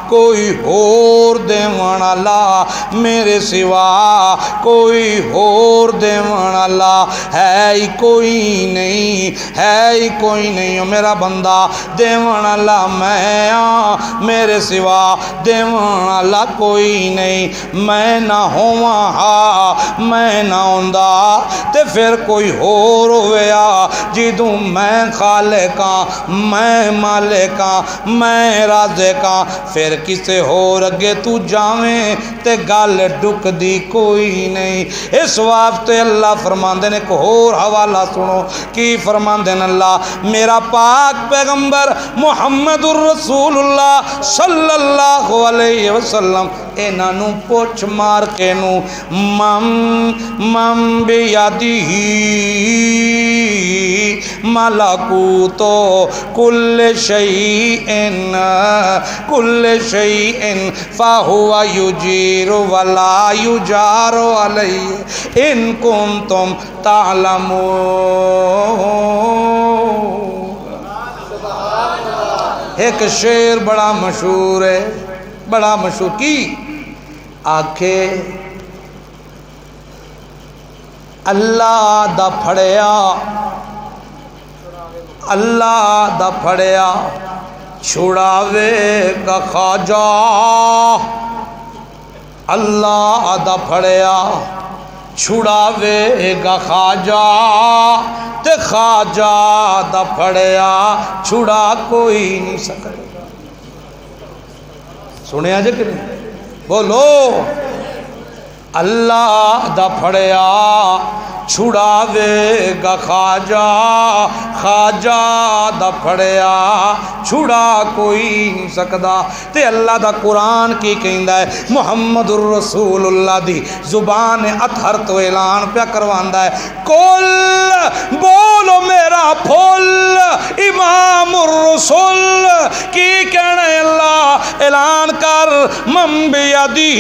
کوئی اور دیون والا میرے سوا کوئی اور دیون والا ہے ہی کوئی نہیں میرا بندہ دیون والا میں ہاں میرے سوا دیون والا کوئی نہیں میں نہ ہوواں ہاں میں نہ ہوندا تے پھر کوئی اور ہویا جدوں میں خالقاں میں مالکاں میں رازقاں پھر کسے اور اگے تو جاویں تے گل ڈک دی کوئی نہیں اس واسطے اللہ فرماندے نے ایک اور حوالہ سنو کی فرماندے نے اللہ میرا پاک پیغمبر محمد الرسول اللہ صلی اللہ علیہ وسلم انہاں نو پوچھ مار کے نو مم بیادی ملکوتو کل شیئن فہو یجیر ولا یجار علیہ ان کنتم تعلمون ایک شعر بڑا مشہور ہے بڑا مشہور کی آکھے اللہ دا پھڑیا اللہ دا پھڑیا چھڑاوے گا خواجہ اللہ دا پھڑیا چھڑاوے گا خواجہ تے خواجہ دا پھڑیا چھڑا کوئی نہیں سکتا سنیا جے کہ نہیں بولو اللہ دا پھڑیا چھڑاوے گا خواجہ خواجہ دا پھڑیا چھڑا کوئی نہیں سکدا تے اللہ دا قرآن کی کہندا ہے محمد الرسول اللہ دی زبان اطہر تو اعلان پیا کرواندا ہے کل بولو میرا پھول امام الرسول کی کہنا ہے اللہ اعلان کر من بیدی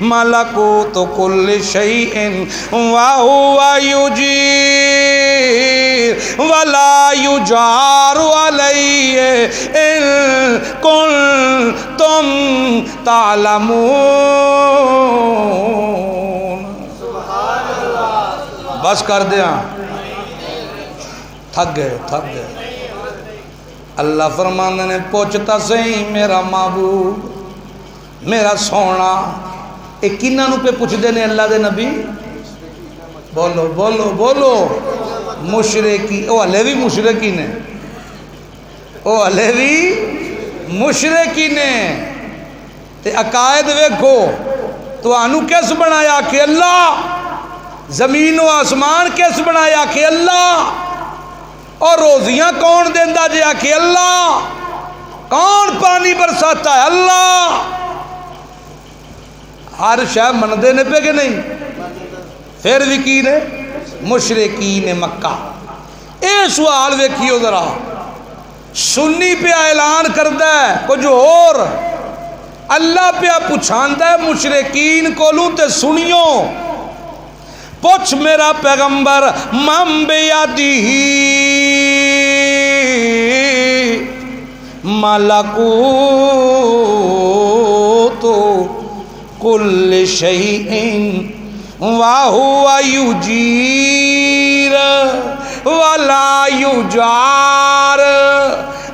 ملکوت کل شیئن وہو یجیر ولا یجار علیہ ان کنتم تعلمون بس کر دیا تھک گئے اللہ فرمانے نے پوچھتا صحیح میرا محبوب میرا سونا ایک کنہ نو پہ پوچھ دینے اللہ دے نبی بولو بولو بولو مشرکی او علیوی مشرکی نے او علیوی مشرکی نے تے عقائد ویکھو تو آنو کیس بنایا کہ اللہ زمین و آسمان کیس بنایا کہ اللہ اور روزیاں کون دیندہ جیا کہ اللہ کون پانی برساتا ہے اللہ ہر شاہ مندے نے پہ کہ نہیں پھر بھی کی نے مشرکین مکہ. اے سوال ویکھیو ذرا، سنی پہ اعلان کردا ہے کچھ اور، اللہ پہ پچھاندا ہے مشرکین کولوں تے سنیو. پوچھ میرا پیغمبر من بیادی ملکوت کل شیء وَهُوَ يُجِيرُ وَلَا يُجَارُ.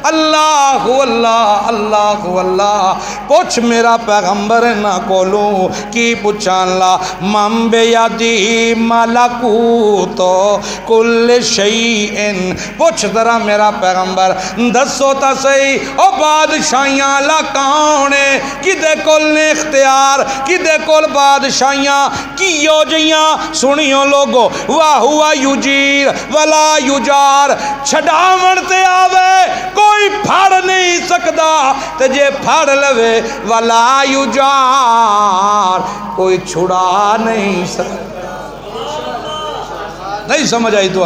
اللہ اللہ اللہ اللہ. پوچھ میرا پیغمبر نہ کولوں کی پوچھان لا من بیادی ملکوت کل شیء. پوچھ ذرا میرا پیغمبر دسو تا صحیح او بادشاہیاں لا کون ہے کدے کول نے اختیار کدے کول بادشاہیاں کیو جیاں. سنیو لوگو واہوا یجیر ولا یجار. چھڈاون تے آوے کوئی پھڑ نہیں سکدا تے جے پھڑ لوے ولا یجار کوئی چھڑا نہیں سکدا. نہیں سمجھ آئی تو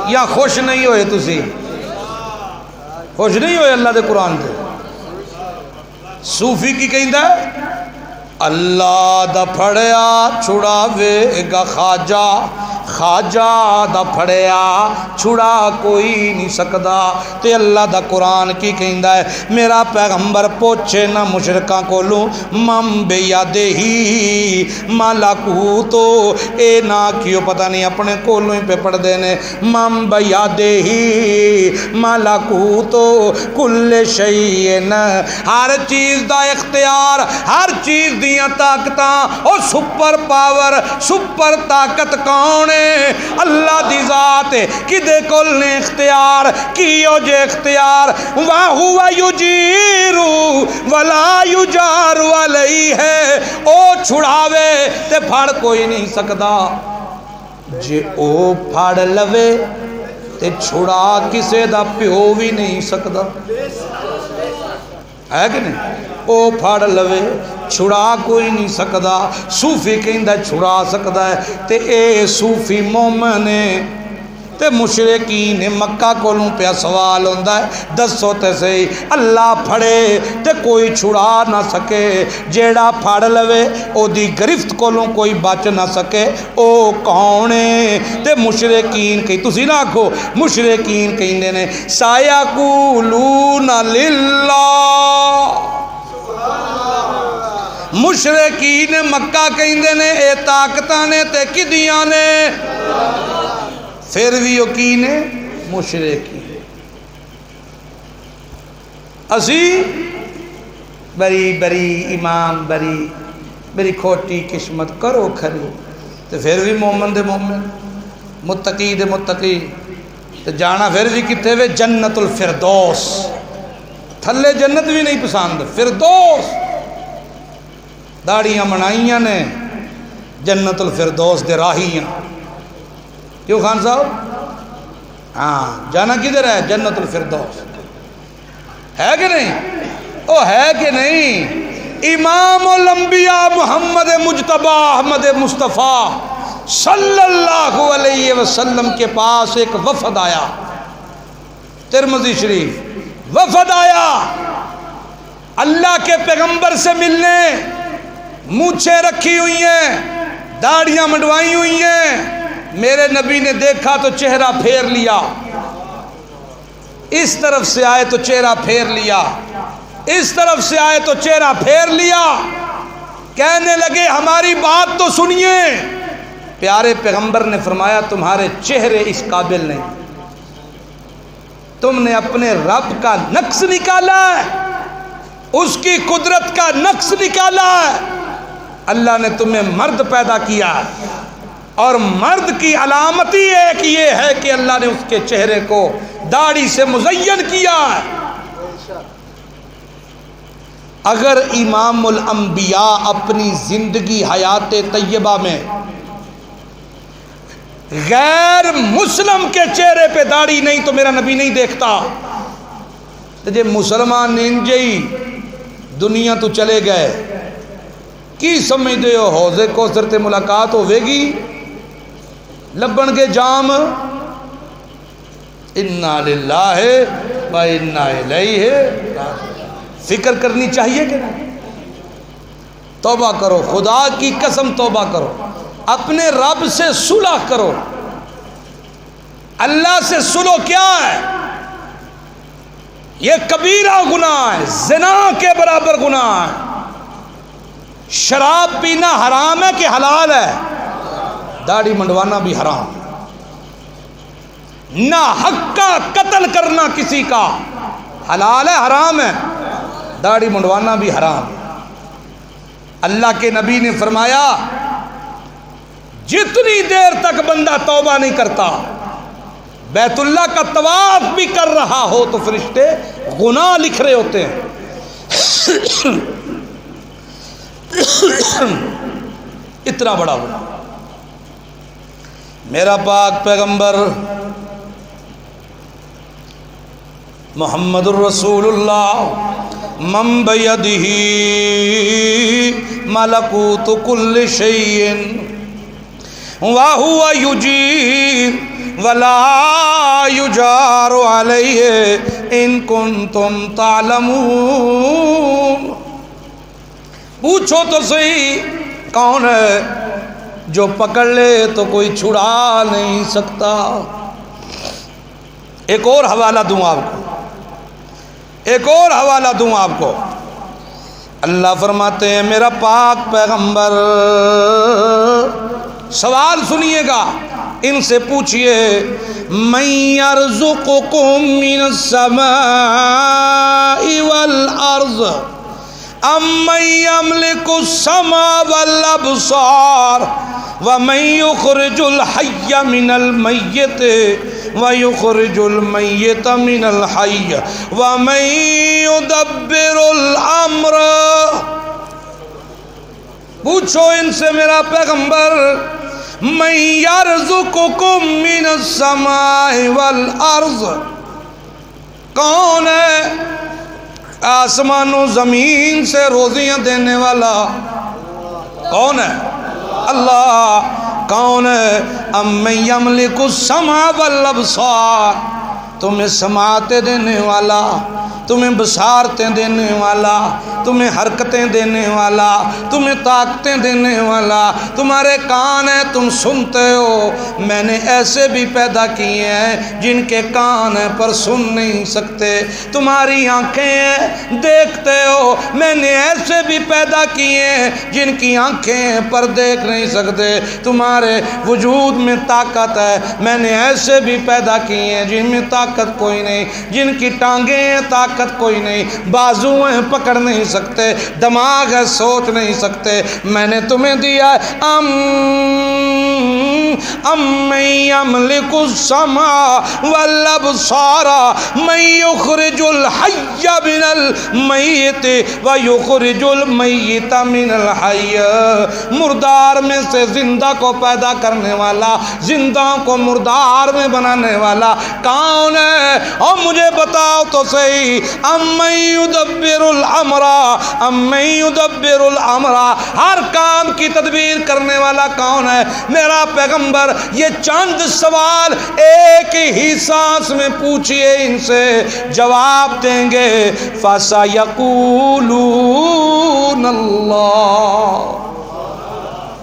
یا خوش نہیں ہوئے تسی؟ خوش نہیں ہوئے اللہ دے قرآن دے؟ صوفی کی کہندا ہے اللہ دا پھڑیا چھڑاوے گا خواجہ، خواجہ دا پھڑیا چھڑا کوئی نہیں سکدا. تے اللہ دا قرآن کی کہندا ہے میرا پیغمبر پوچھے نہ مشرکاں کولوں من بیادہی ملکوت. اے نہ کیوں پتہ نہیں اپنے کولوں ہی پہ پڑھ دینے من بیادہی ملکوت کل شیء. ہر چیز دا اختیار، ہر چیز دیاں طاقتاں او سپر پاور سپر طاقت کون ہے؟ اللہ دی ذات ہے. کدے کول نے اختیار کیو جے اختیار وَهُوَ يُجِيرُ وَلَا يُجَارُ عَلَيْهِ ہے. او چھڑاوے تے پھڑ کوئی نہیں سکدا. جے او پھڑ لوے تے چھڑا کسے دا پیو بھی نہیں سکدا. ہے کہ نہیں؟ او پھڑ لوے چھڑا کوئی نہیں سکدا. صوفی کہندا چھڑا سکدا ہے. تے اے صوفی مومن ہے تے مشرکین مکہ کولوں پیا سوال ہوندا ہے دسو تے صحیح اللہ پھڑے تے کوئی چھڑا نہ سکے، جیڑا پھڑ لوے او دی گرفت کولوں کوئی بچ نہ سکے او کون ہے؟ تے مشرکین کہیں تسی نہ آکھو مشرکین کہندے نے سایقولون للہ. مشرکین مکہ کہندے نے اے طاقتاں نے تے کدیاں نے، پھر بھی یقین ہے مشرکین. اسی بری بری امام بری بری کھوٹی قسمت کرو کھری تے پھر بھی مومن دے مومن متقی دے متقی. تے جانا پھر بھی کتنے وے جنت الفردوس. تھلے جنت بھی نہیں پسند، فردوس داڑیاں منائیاں نے جنت الفردوس دے راہیاں. کیوں خان صاحب؟ ہاں جانا کدھر ہے؟ جنت الفردوس. ہے کہ نہیں؟ او ہے کہ نہیں؟ امام الانبیاء محمد مجتبی احمد مصطفیٰ صلی اللہ علیہ وسلم کے پاس ایک وفد آیا، ترمذی شریف وفد آیا اللہ کے پیغمبر سے ملنے. مونچھیں رکھی ہوئی ہیں، داڑیاں منڈوائی ہوئی ہیں. میرے نبی نے دیکھا تو چہرہ پھیر لیا، اس طرف سے آئے تو چہرہ پھیر لیا، اس طرف سے آئے تو چہرہ پھیر لیا. کہنے لگے ہماری بات تو سنیے. پیارے پیغمبر نے فرمایا تمہارے چہرے اس قابل نہیں، تم نے اپنے رب کا نقص نکالا ہے، اس کی قدرت کا نقص نکالا ہے. اللہ نے تمہیں مرد پیدا کیا ہے اور مرد کی علامت ہی ایک یہ ہے کہ اللہ نے اس کے چہرے کو داڑھی سے مزین کیا ہے. اگر امام الانبیاء اپنی زندگی حیات طیبہ میں غیر مسلم کے چہرے پہ داڑھی نہیں تو میرا نبی نہیں دیکھتا. جے مسلمان ننجئی دنیا تو چلے گئے کی سمجھتے ہو حوض کوثر تے ملاقات ہوے گی لبن کے جام انا للہ و انا الیہ فکر کرنی چاہیے کہ نہیں توبہ کرو خدا کی قسم توبہ کرو اپنے رب سے صلح کرو اللہ سے صلح کیا ہے یہ کبیرہ گناہ ہے زنا کے برابر گناہ ہے شراب پینا حرام ہے کہ حلال ہے داڑھی منڈوانا بھی حرام نہ حق کا قتل کرنا کسی کا حلال ہے حرام ہے داڑھی منڈوانا بھی حرام ہے اللہ کے نبی نے فرمایا جتنی دیر تک بندہ توبہ نہیں کرتا بیت اللہ کا طواف بھی کر رہا ہو تو فرشتے گناہ لکھ رہے ہوتے ہیں اتنا بڑا گناہ میرا پاک پیغمبر محمد الرسول اللہ من بیدہ ملکوت کل شیء وہو یجیر ولا یجار علیہ ان کنتم تعلمون پوچھو تو صحیح کون ہے جو پکڑ لے تو کوئی چھڑا نہیں سکتا ایک اور حوالہ دوں آپ کو اللہ فرماتے ہیں میرا پاک پیغمبر سوال سنیے گا ان سے پوچھئے من یرزقکم من السماء والارض امن یملک السماء والابصار ومن یخرج الحی من المیت وَيُخْرِجُ الْمَيِّتَ مِنَ الْحَيِّ وَمَن يُدَبِّرُ الْأَمْرَ پوچھو ان سے میرا پیغمبر مَن يَرْزُقُكُم مِّنَ السَّمَاءِ وَالْأَرْضِ کون ہے آسمان و زمین سے روزیاں دینے والا کون ہے اللہ کون ہے امن یملک السماء والابصار تمہیں سماعتیں دینے والا تمہیں بصارتیں دینے والا تمہیں حرکتیں دینے والا تمہیں طاقتیں دینے والا تمہارے کان ہیں تم سنتے ہو میں نے ایسے بھی پیدا کیے ہیں جن کے کان ہیں پر سن نہیں سکتے تمہاری آنکھیں ہیں دیکھتے ہو میں نے ایسے بھی پیدا کیے ہیں جن کی آنکھیں ہیں پر دیکھ نہیں سکتے تمہارے وجود میں طاقت ہے میں نے ایسے بھی پیدا کیے ہیں جن میں طاقت کوئی نہیں جن کی ٹانگیں ہیں طاقت کوئی نہیں بازو ہیں پکڑ نہیں سکتے دماغ ہے سوچ نہیں سکتے میں نے تمہیں دیا امن یملک السماء والابصار من یخرج الحی من المیت ویخرج المیت من الحی مردار میں سے زندہ کو پیدا کرنے والا زندہ کو مردار میں بنانے والا کون ہے اور مجھے بتاؤ تو صحیح امن یدبر الامر امن یدبر الامر ہر کام کی تدبیر کرنے والا کون ہے میرا پیغمبر یہ چند سوال ایک ہی سانس میں پوچھئے ان سے جواب دیں گے فَسَيَقُولُونَ اللَّهُ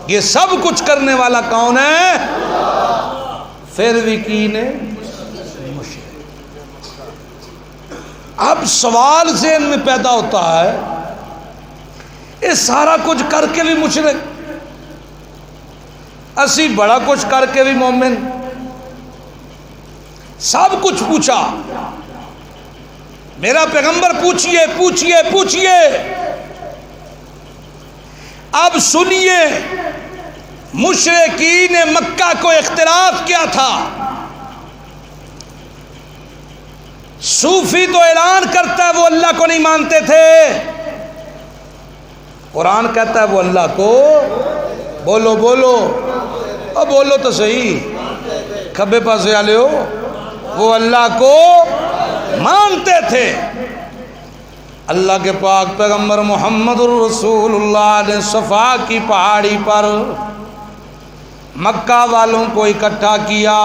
یہ سب کچھ کرنے والا کون ہے پھر بھی کینے اب سوال ذہن میں پیدا ہوتا ہے یہ سارا کچھ کر کے بھی مشرک اسی بڑا کچھ کر کے بھی مومن سب کچھ پوچھا میرا پیغمبر پوچھئے پوچھئے پوچھئے اب سنیے مشرکین مکہ کو اختلاف کیا تھا صوفی تو اعلان کرتا ہے وہ اللہ کو نہیں مانتے تھے قرآن کہتا ہے وہ اللہ کو بولو بولو اب بولو تو صحیح کھبے پاسے والے ہو وہ اللہ کو مانتے تھے اللہ کے پاک پیغمبر محمد الرسول اللہ نے صفا کی پہاڑی پر مکہ والوں کو اکٹھا کیا،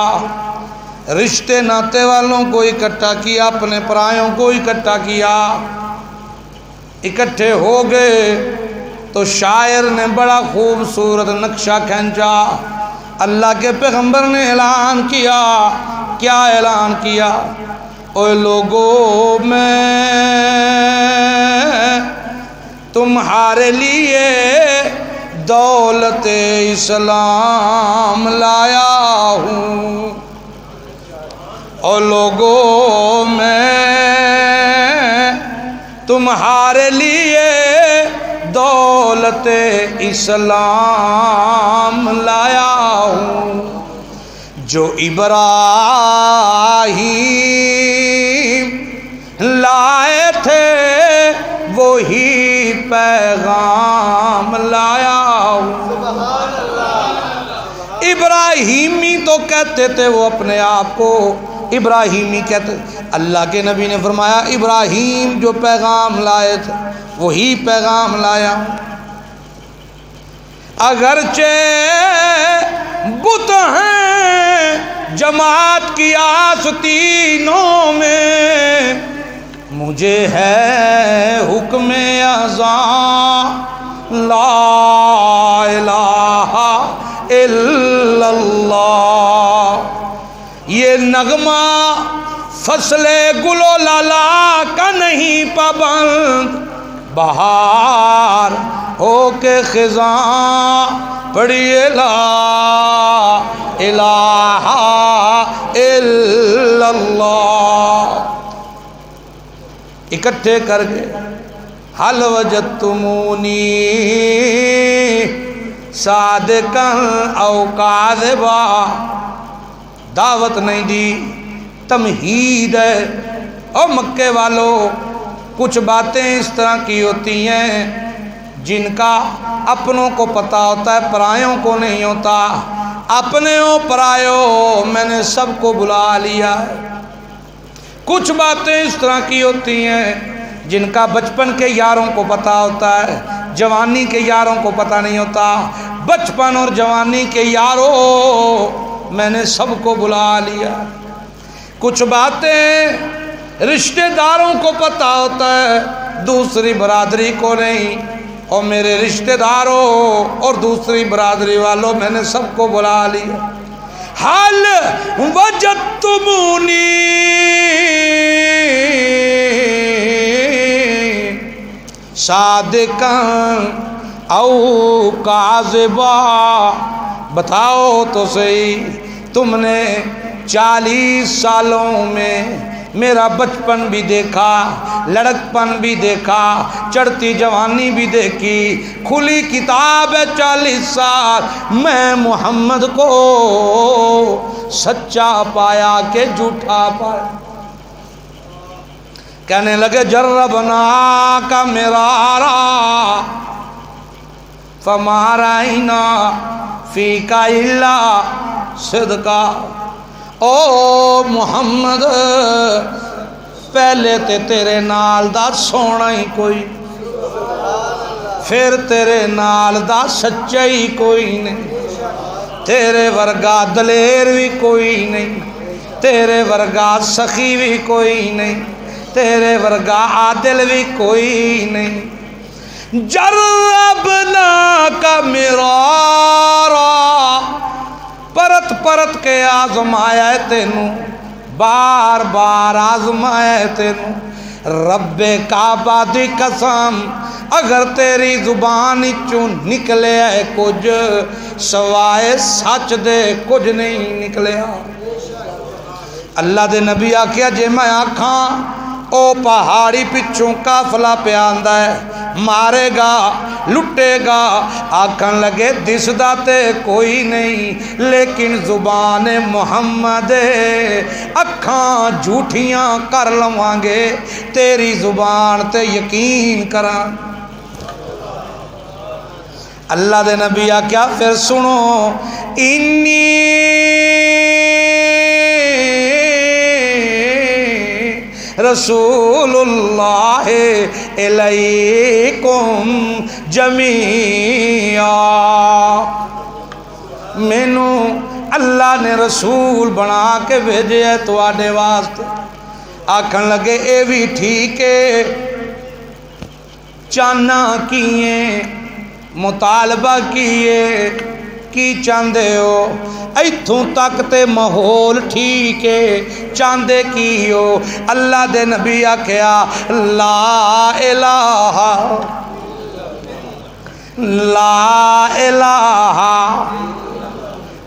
رشتے ناتے والوں کو اکٹھا کیا، اپنے پرایوں کو اکٹھا کیا۔ اکٹھے ہو گئے تو شاعر نے بڑا خوبصورت نقشہ کھینچا۔ اللہ کے پیغمبر نے اعلان کیا، کیا اعلان کیا؟ اوے لوگو میں تمہارے لیے دولت اسلام لایا ہوں، اور لوگوں میں تمہارے لیے دولت اسلام لایا ہوں، جو ابراہیم لائے تھے وہی پیغام لایا ہوں۔ ابراہیمی تو کہتے تھے وہ اپنے آپ کو، ابراہیمی کہتے، اللہ کے نبی نے فرمایا ابراہیم جو پیغام لائے تھے وہی پیغام لایا۔ اگرچہ بت ہیں جماعت کی آستینوں میں، مجھے ہے حکم اذاں لا الہ الا اللہ۔ یہ نغمہ فصل گل و لالا کا نہیں پابند، بہار ہو کے خزاں پڑھیے لا الہ الا اللہ۔ اکٹھے کر کے حل وجدتمونی صادقا او کاذبا، دعوت نہیں دی، تمہید ہے۔ اور مکے والو، کچھ باتیں اس طرح کی ہوتی ہیں جن کا اپنوں کو پتہ ہوتا ہے، پرایوں کو نہیں ہوتا۔ اپنے ہو پرایوں میں نے سب کو بلا لیا ہے۔ کچھ باتیں اس طرح کی ہوتی ہیں جن کا بچپن کے یاروں کو پتہ ہوتا ہے، جوانی کے یاروں کو پتہ نہیں ہوتا۔ بچپن اور جوانی کے یاروں میں نے سب کو بلا لیا۔ کچھ باتیں رشتہ داروں کو پتہ ہوتا ہے، دوسری برادری کو نہیں۔ اور میرے رشتہ داروں اور دوسری برادری والوں میں نے سب کو بلا لیا۔ حل وجدتمونی صادقا او کاذبا، بتاؤ تو صحیح تم نے 40 سالوں میں میرا بچپن بھی دیکھا، لڑکپن بھی دیکھا، چڑھتی جوانی بھی دیکھی، کھلی کتاب ہے 40 سال، میں محمد کو سچا پایا کہ جھوٹا پایا؟ کہنے لگے جربنا کا مرارا فما رأینا فیکا الا صدقا۔ او محمد پہلے تے تیرے نال دا سونا ہی کوئی، پھر تیرے نال دا سچا ہی کوئی نہیں، تیرے ورگا دلیر بھی کوئی نہیں، تیرے ورگا سخی بھی کوئی نہیں، تیرے ورگا عادل بھی کوئی نہیں۔ جربنا کا مرارا، پرت پرت کے آزمایا تینوں، بار بار آزمایا تینوں۔ رب کعبہ دی قسم، اگر تیری زبان چوں نکلے ہے کچھ سوائے سچ دے کچھ نہیں نکلیا۔ اللہ دے نبی آکھیا جے میں آکھاں او پہاڑی پچھوں قافلہ پہ آندا ہے، مارے گا لٹے گا، آکھن لگے دسدا تے کوئی نہیں، لیکن زبان محمد اکھاں جھوٹیاں کر لواں گے، تیری زبان تے یقین کراں۔ اللہ دے نبی آکھیا پھر سنو، انی رسول اللہ الیکم جمیعا، مینو اللہ نے رسول بنا کے بھیجے ہے تواڈے واسطے۔ آکھن لگے اے بھی ٹھیک ہے، چاہنا کیے مطالبہ کیے کی چاہندے ہو، ایتھوں تک تے ماحول ٹھیک ہے، چاہندے کی ہو؟ اللہ دے نبی آکھیا لا الہ لا الہ،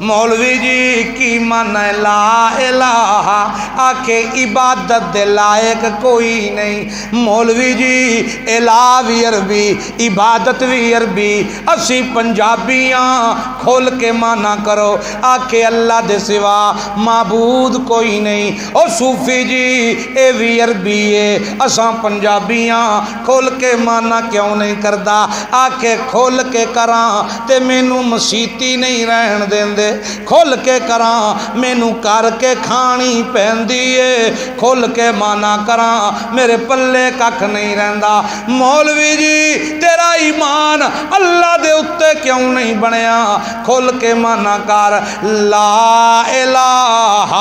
مولوی جی کی من ہے لا الہ؟ آکھے عبادت دے لائق کوئی نہیں۔ مولوی جی الہ بھی عربی، عبادت بھی عربی، اسی پنجابیاں کھول کے مانا کرو۔ آکھے اللہ دے سوا معبود کوئی نہیں۔ او صوفی جی اے بھی عربی ہے، اساں پنجابیاں کھول کے مانا کیوں نہیں کردا؟ آکھے کھول کے کراں تے مینوں مسیتی نہیں رہن دیندے، کھول کے کراں مینوں کر کے کھانی پیندی ہے، کھول کے مانا کراں میرے پلے ککھ نہیں رہندا۔ مولوی جی تیرا ایمان اللہ دے اتے کیوں نہیں بنیا؟ کھول کے مانا کر لا الہ،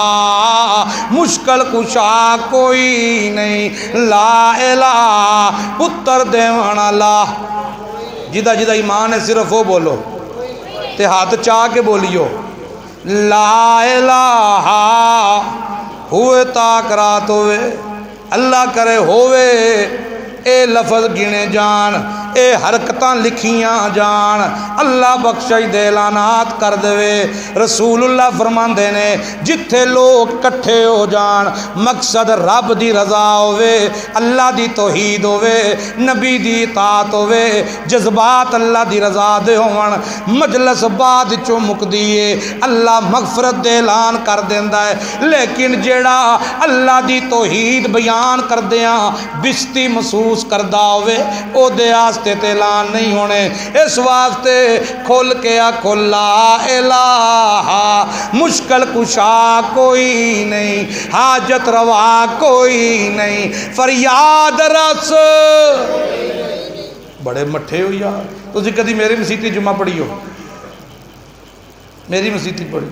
مشکل کشا کوئی نہیں، لا الہ، پتر دیوان اللہ۔ جدہ جدہ ایمان ہے صرف وہ بولو تے ہاتھ چاہ کے بولیو لا الہ، ہوئے تاک رات ہوئے، اللہ کرے ہوئے اے لفظ گنے جان، اے حرکتاں لکھیاں جان، اللہ بخشش دے اعلانات کر دے۔ رسول اللہ فرماندے نے جتھے لوگ کٹھے ہو جان، مقصد رب دی رضا ہوئے، اللہ دی توحید ہوئے، نبی دی اطاعت ہوئے، جذبات اللہ دی رضا دے ہون، مجلس بعد چو مک دیئے اللہ مغفرت دے اعلان کر دیندا ہے۔ لیکن جیڑا اللہ دی توحید بیان کر دیاں بستی محسوس کردہ ہوئے او دے آستے تے اعلان نہیں ہونے۔ اس واسطے کھول کے آکھو لا الہ، مشکل کشا کوئی نہیں، حاجت روا کوئی نہیں، فریاد رس۔ بڑے مٹھے ہو یار، تسی کدی میری مسیتی جمعہ پڑھی ہو؟ میری مسیتی پڑھی؟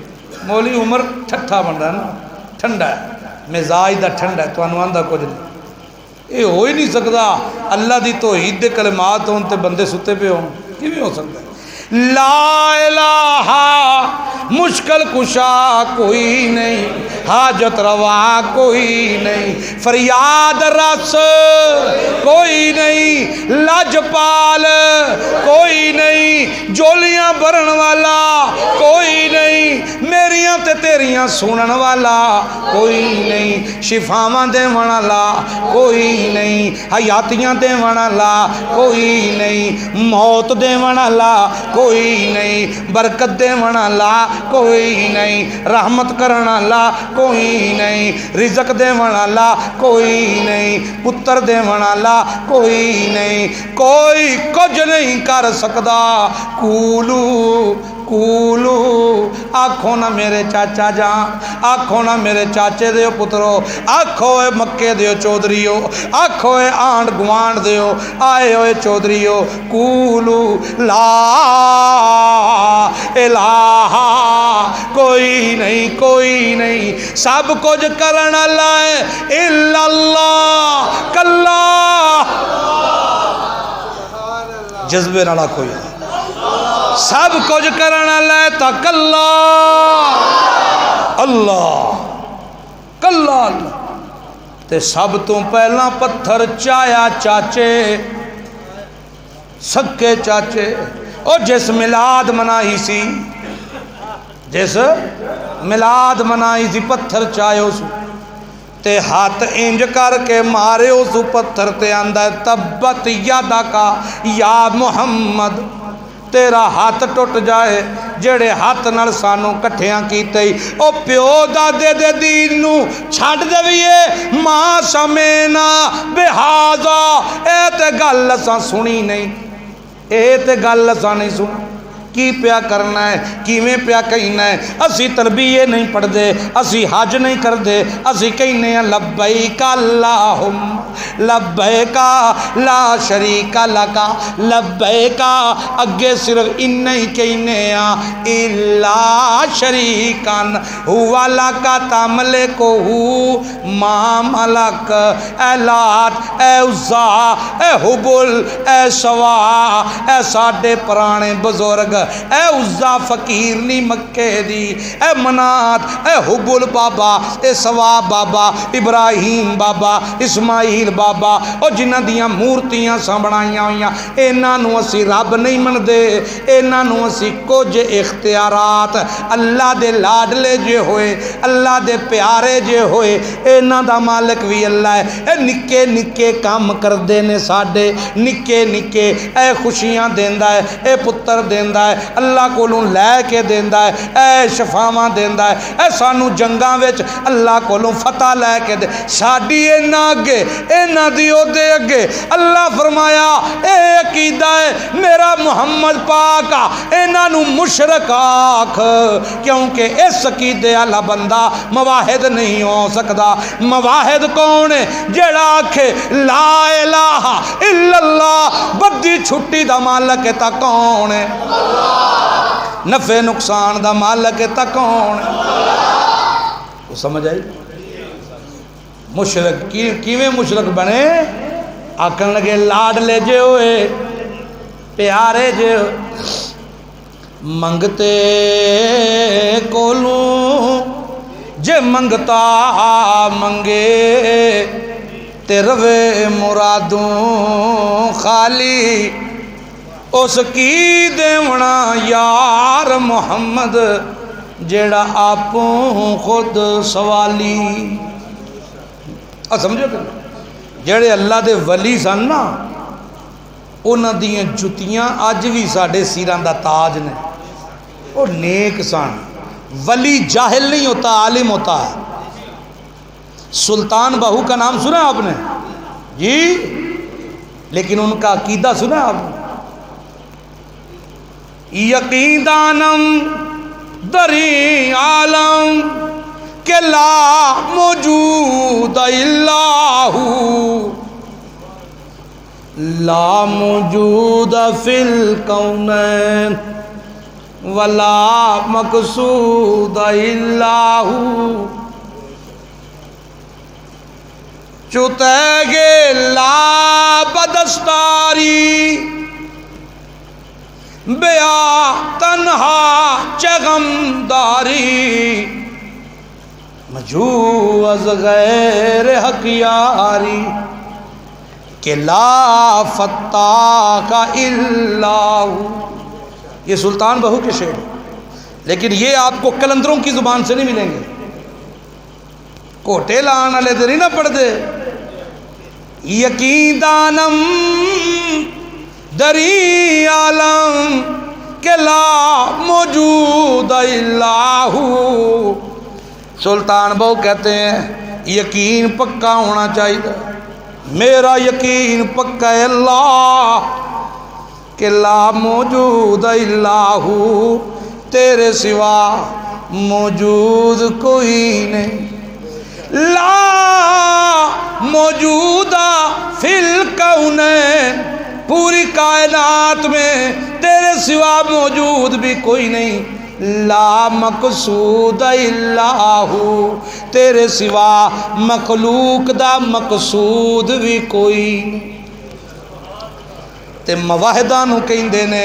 مولی عمر ٹھٹھا بن رہا ہے نا، ٹھنڈا ہے مزاج دا، ٹھنڈا ہے، تو انو آندہ کچھ نہیں۔ یہ ہو ہی نہیں سکتا اللہ دی توحید دے کلمات ہون تے بندے ستے پہ ہون، کیویں ہو سکتا ہے؟ لا الہ، مشکل کشا کوئی نہیں، حاجت روا کوئی نہیں، فریاد رس کوئی نہیں، لاجپال کوئی نہیں، جولیاں بھرن والا کوئی نہیں، میریاں تے تیریاں سنن والا کوئی نہیں، شفاواں دیون والا کوئی نہیں، حیاتیاں دیون والا کوئی نہیں، موت دیون والا کوئی نہیں، برکت دیون والا کوئی نہیں، رحمت کرن والا کوئی نہیں، رزق دیون والا کوئی نہیں، پتر دیون والا کوئی نہیں، کوئی کچھ نہیں کر سکدا۔ کولو کولو، آکھو نہ میرے چاچا جان، آکھو نہ میرے چاچے دیو پترو، آکھو اے مکے دیو چودریو، آکھو اے آنڈ گوانڈ دیو، آئے ہوئے چودریو، کولو لا الہ، کوئی نہیں کوئی نہیں، سب کچھ کرن اللہ ہے الا اللہ، کلا جذبے نالا کوئی نہیں، سب کچھ کرنا لے تک اللہ اللہ کلا اللہ۔ تے سب تو پہلا پتھر چایا چاچے، سکے چاچے، اور جس میلاد منائی سی، جس میلاد منائی سی پتھر چاہے اس تے ہاتھ انج کر کے مارے اس پتھر تے آندہ تبت یادہ کا یا محمد، تیرا ہاتھ ٹوٹ جائے جڑے ہاتھ نال سانو کٹھیاں کیتے ہی، او پیو دادے دے دین نو چھڑ دویے، ماں سمینا بہذا، اے تے گل اساں سنی نہیں، اے تے گل اساں نہیں سنی، کی پیا کرنا ہے کیویں پیا کہنا ہے اسی تلبیہ نہیں پڑھ دے اسی حج نہیں کر دے اسی کہنے ہیں لبیک اللہم لبیک لا شریک لک لبیک اگے صرف انہی ہی کہنے ہیں الا شریکن ہوا لک تملکہ ما ملک اے لات اے عزا اے حبل اے سوا اے ساڈے پرانے بزرگ اے عزا فقیر نہیں مکے دی اے منات اے حبل بابا اے سوا بابا ابراہیم بابا اسماعیل بابا او جنہ دیاں مورتیاں ساں بنائیاں ہوئیاں انہاں نو اسی رب نہیں من دے انہاں نو اسی کچھ اختیارات اللہ دے لاڈلے جے ہوئے اللہ دے پیارے جے ہوئے انہاں دا مالک بھی اللہ ہے اے نکے نکے کام کر دینے ساڈے نکے نکے اے خوشیاں دیندا ہے اے پتر دیندا ہے اللہ کولوں لے کے دیندا ہے اے شفاواں دیندا ہے اے سانو جنگاں وچ اللہ کولوں فتح لے کے دے ساڈی انہاں اگے انہاں دی اودے اگے اللہ فرمایا اے عقیدہ ہے میرا محمد پاک انہاں نو مشرک آکھ کیونکہ اس عقیدے والا بندہ مواحد نہیں ہو سکدا مواحد کون ہے جڑا آکھے لا الہ الا اللہ بدی چھٹی دا مالک ہے تا کون ہے نفع نقصان دا مالک ہے تا کون ہے وہ سمجھ آئی مشرک کیویں مشرک بنے آکھن لگے لاڈلے جے ہوئے پیارے جے منگتے کولوں جے منگتا منگے تے روے مرادوں خالی اس کی دیونا یار محمد جیڑا آپوں خود سوالی سمجھو کہ جیڑے اللہ دے ولی سن نا انہاں دیاں جتیاں اج بھی ساڈے سیراں دا تاج نے وہ نیک سن ولی جاہل نہیں ہوتا عالم ہوتا ہے سلطان بہو کا نام سنا آپ نے جی لیکن ان کا عقیدہ سنا آپ نے یقین دانم دری عالم کہ لا موجود الا ہو لا موجود فی الکونین ولا مقصود الا ہو چوتے گے لا بدستاری بیا تنہا چغمداری مجوز غیر حق یاری کہ لا فتاح کا اللہ یہ سلطان بہو کے شعر لیکن یہ آپ کو کلندروں کی زبان سے نہیں ملیں گے کوٹے لان والے دے نہیں نہ پڑھ دے یقین دانم دری عالم کہ لا موجود الا ہو سلطان بہو کہتے ہیں یقین پکا ہونا چاہیے میرا یقین پکا ہے اللہ کہ لا موجود الا ہو تیرے سوا موجود کوئی نہیں لا موجودہ فی الکونین پوری کائنات میں تیرے سوا موجود بھی کوئی نہیں لا مقصود الا ہو تیرے سوا مخلوق دا مقصود بھی کوئی نہیں تے مواحدہ نو کہندے نے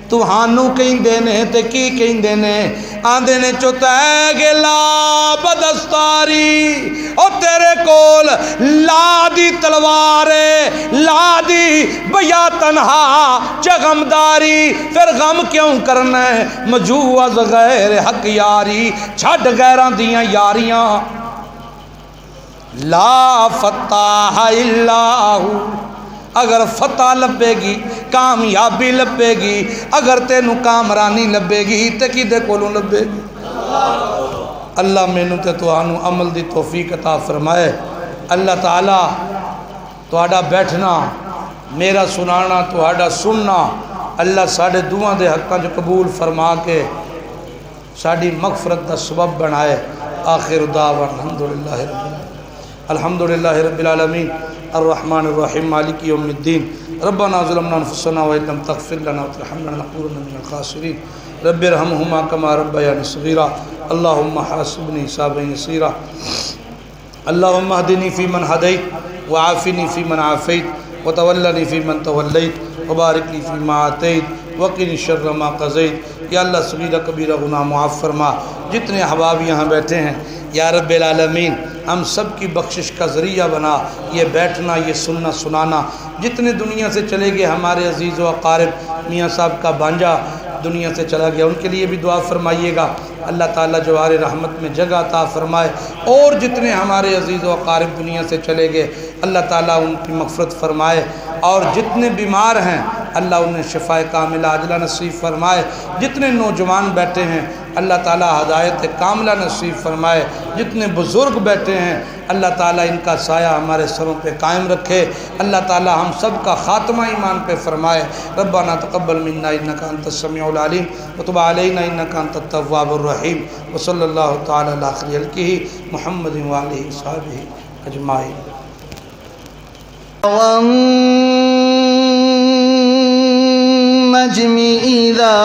توہانو کہندے نے تے کی کہندے نے آندے نے چوتے گے لا بدستاری او تیرے کول لا دی تلوارے لا دی بیا تنہا چغمداری پھر غم کیوں کرنا ہے مجوز غیر حق یاری چھڑ غیران دیاں یاریاں لا فتح الا ہو اگر فتح لبے گی کامیابی لبے گی اگر تینوں کامرانی لبے گی تے کدے کولوں لبے گی اللہ مینوں تے تانوں عمل دی توفیق عطا فرمائے اللہ تعالی تہاڈا بیٹھنا میرا سنانا تہاڈا سننا اللہ ساڑھے دعاں دے حقاں جو قبول فرما کے ساڑھی مغفرت دا سبب بنائے. آخر دعوانا الحمدللہ رب العالمین الرحمن الرحیم مالک یوم الدین. ربنا ظلمنا انفسنا وإن لم تغفر لنا وترحمنا لنكونن من الخاسرین. رب ارحمہما کما ربیانی صغیرا. اللہم حاسبنی حسابا یسیرا. اللہم اہدنی فی من ہدیت وعافنی فی من عافیت وتولنی فی من تولیت وبارک لی فی ما آتیت وقنی شر ما قضیت. یا اللہ صغیرہ کبیرہ گناہ معاف فرما. جتنے احباب یہاں بیٹھے ہیں یا رب العالمین ہم سب کی بخشش کا ذریعہ بنا. یہ بیٹھنا، یہ سننا سنانا، جتنے دنیا سے چلے گئے ہمارے عزیز و اقارب، میاں صاحب کا بانجا دنیا سے چلا گیا، ان کے لیے بھی دعا فرمائیے گا. اللہ تعالیٰ جوار رحمت میں جگہ عطا فرمائے. اور جتنے ہمارے عزیز و اقارب دنیا سے چلے گئے اللہ تعالیٰ ان کی مغفرت فرمائے. اور جتنے بیمار ہیں اللہ انہیں شفاء کاملہ عاجلہ نصیب فرمائے. جتنے نوجوان بیٹھے ہیں اللہ تعالیٰ ہدایت کاملہ نصیب فرمائے. جتنے بزرگ بیٹھے ہیں اللہ تعالیٰ ان کا سایہ ہمارے سروں پہ قائم رکھے. اللہ تعالیٰ ہم سب کا خاتمہ ایمان پہ فرمائے. ربنا تقبل منا انک انت السمیع العلیم وتب علینا انک انت التواب الرحیم. وصلی اللہ تعالیٰ علی خیر خلقہ محمد وآلہ وصحبہ اجمعین. والنجم إذا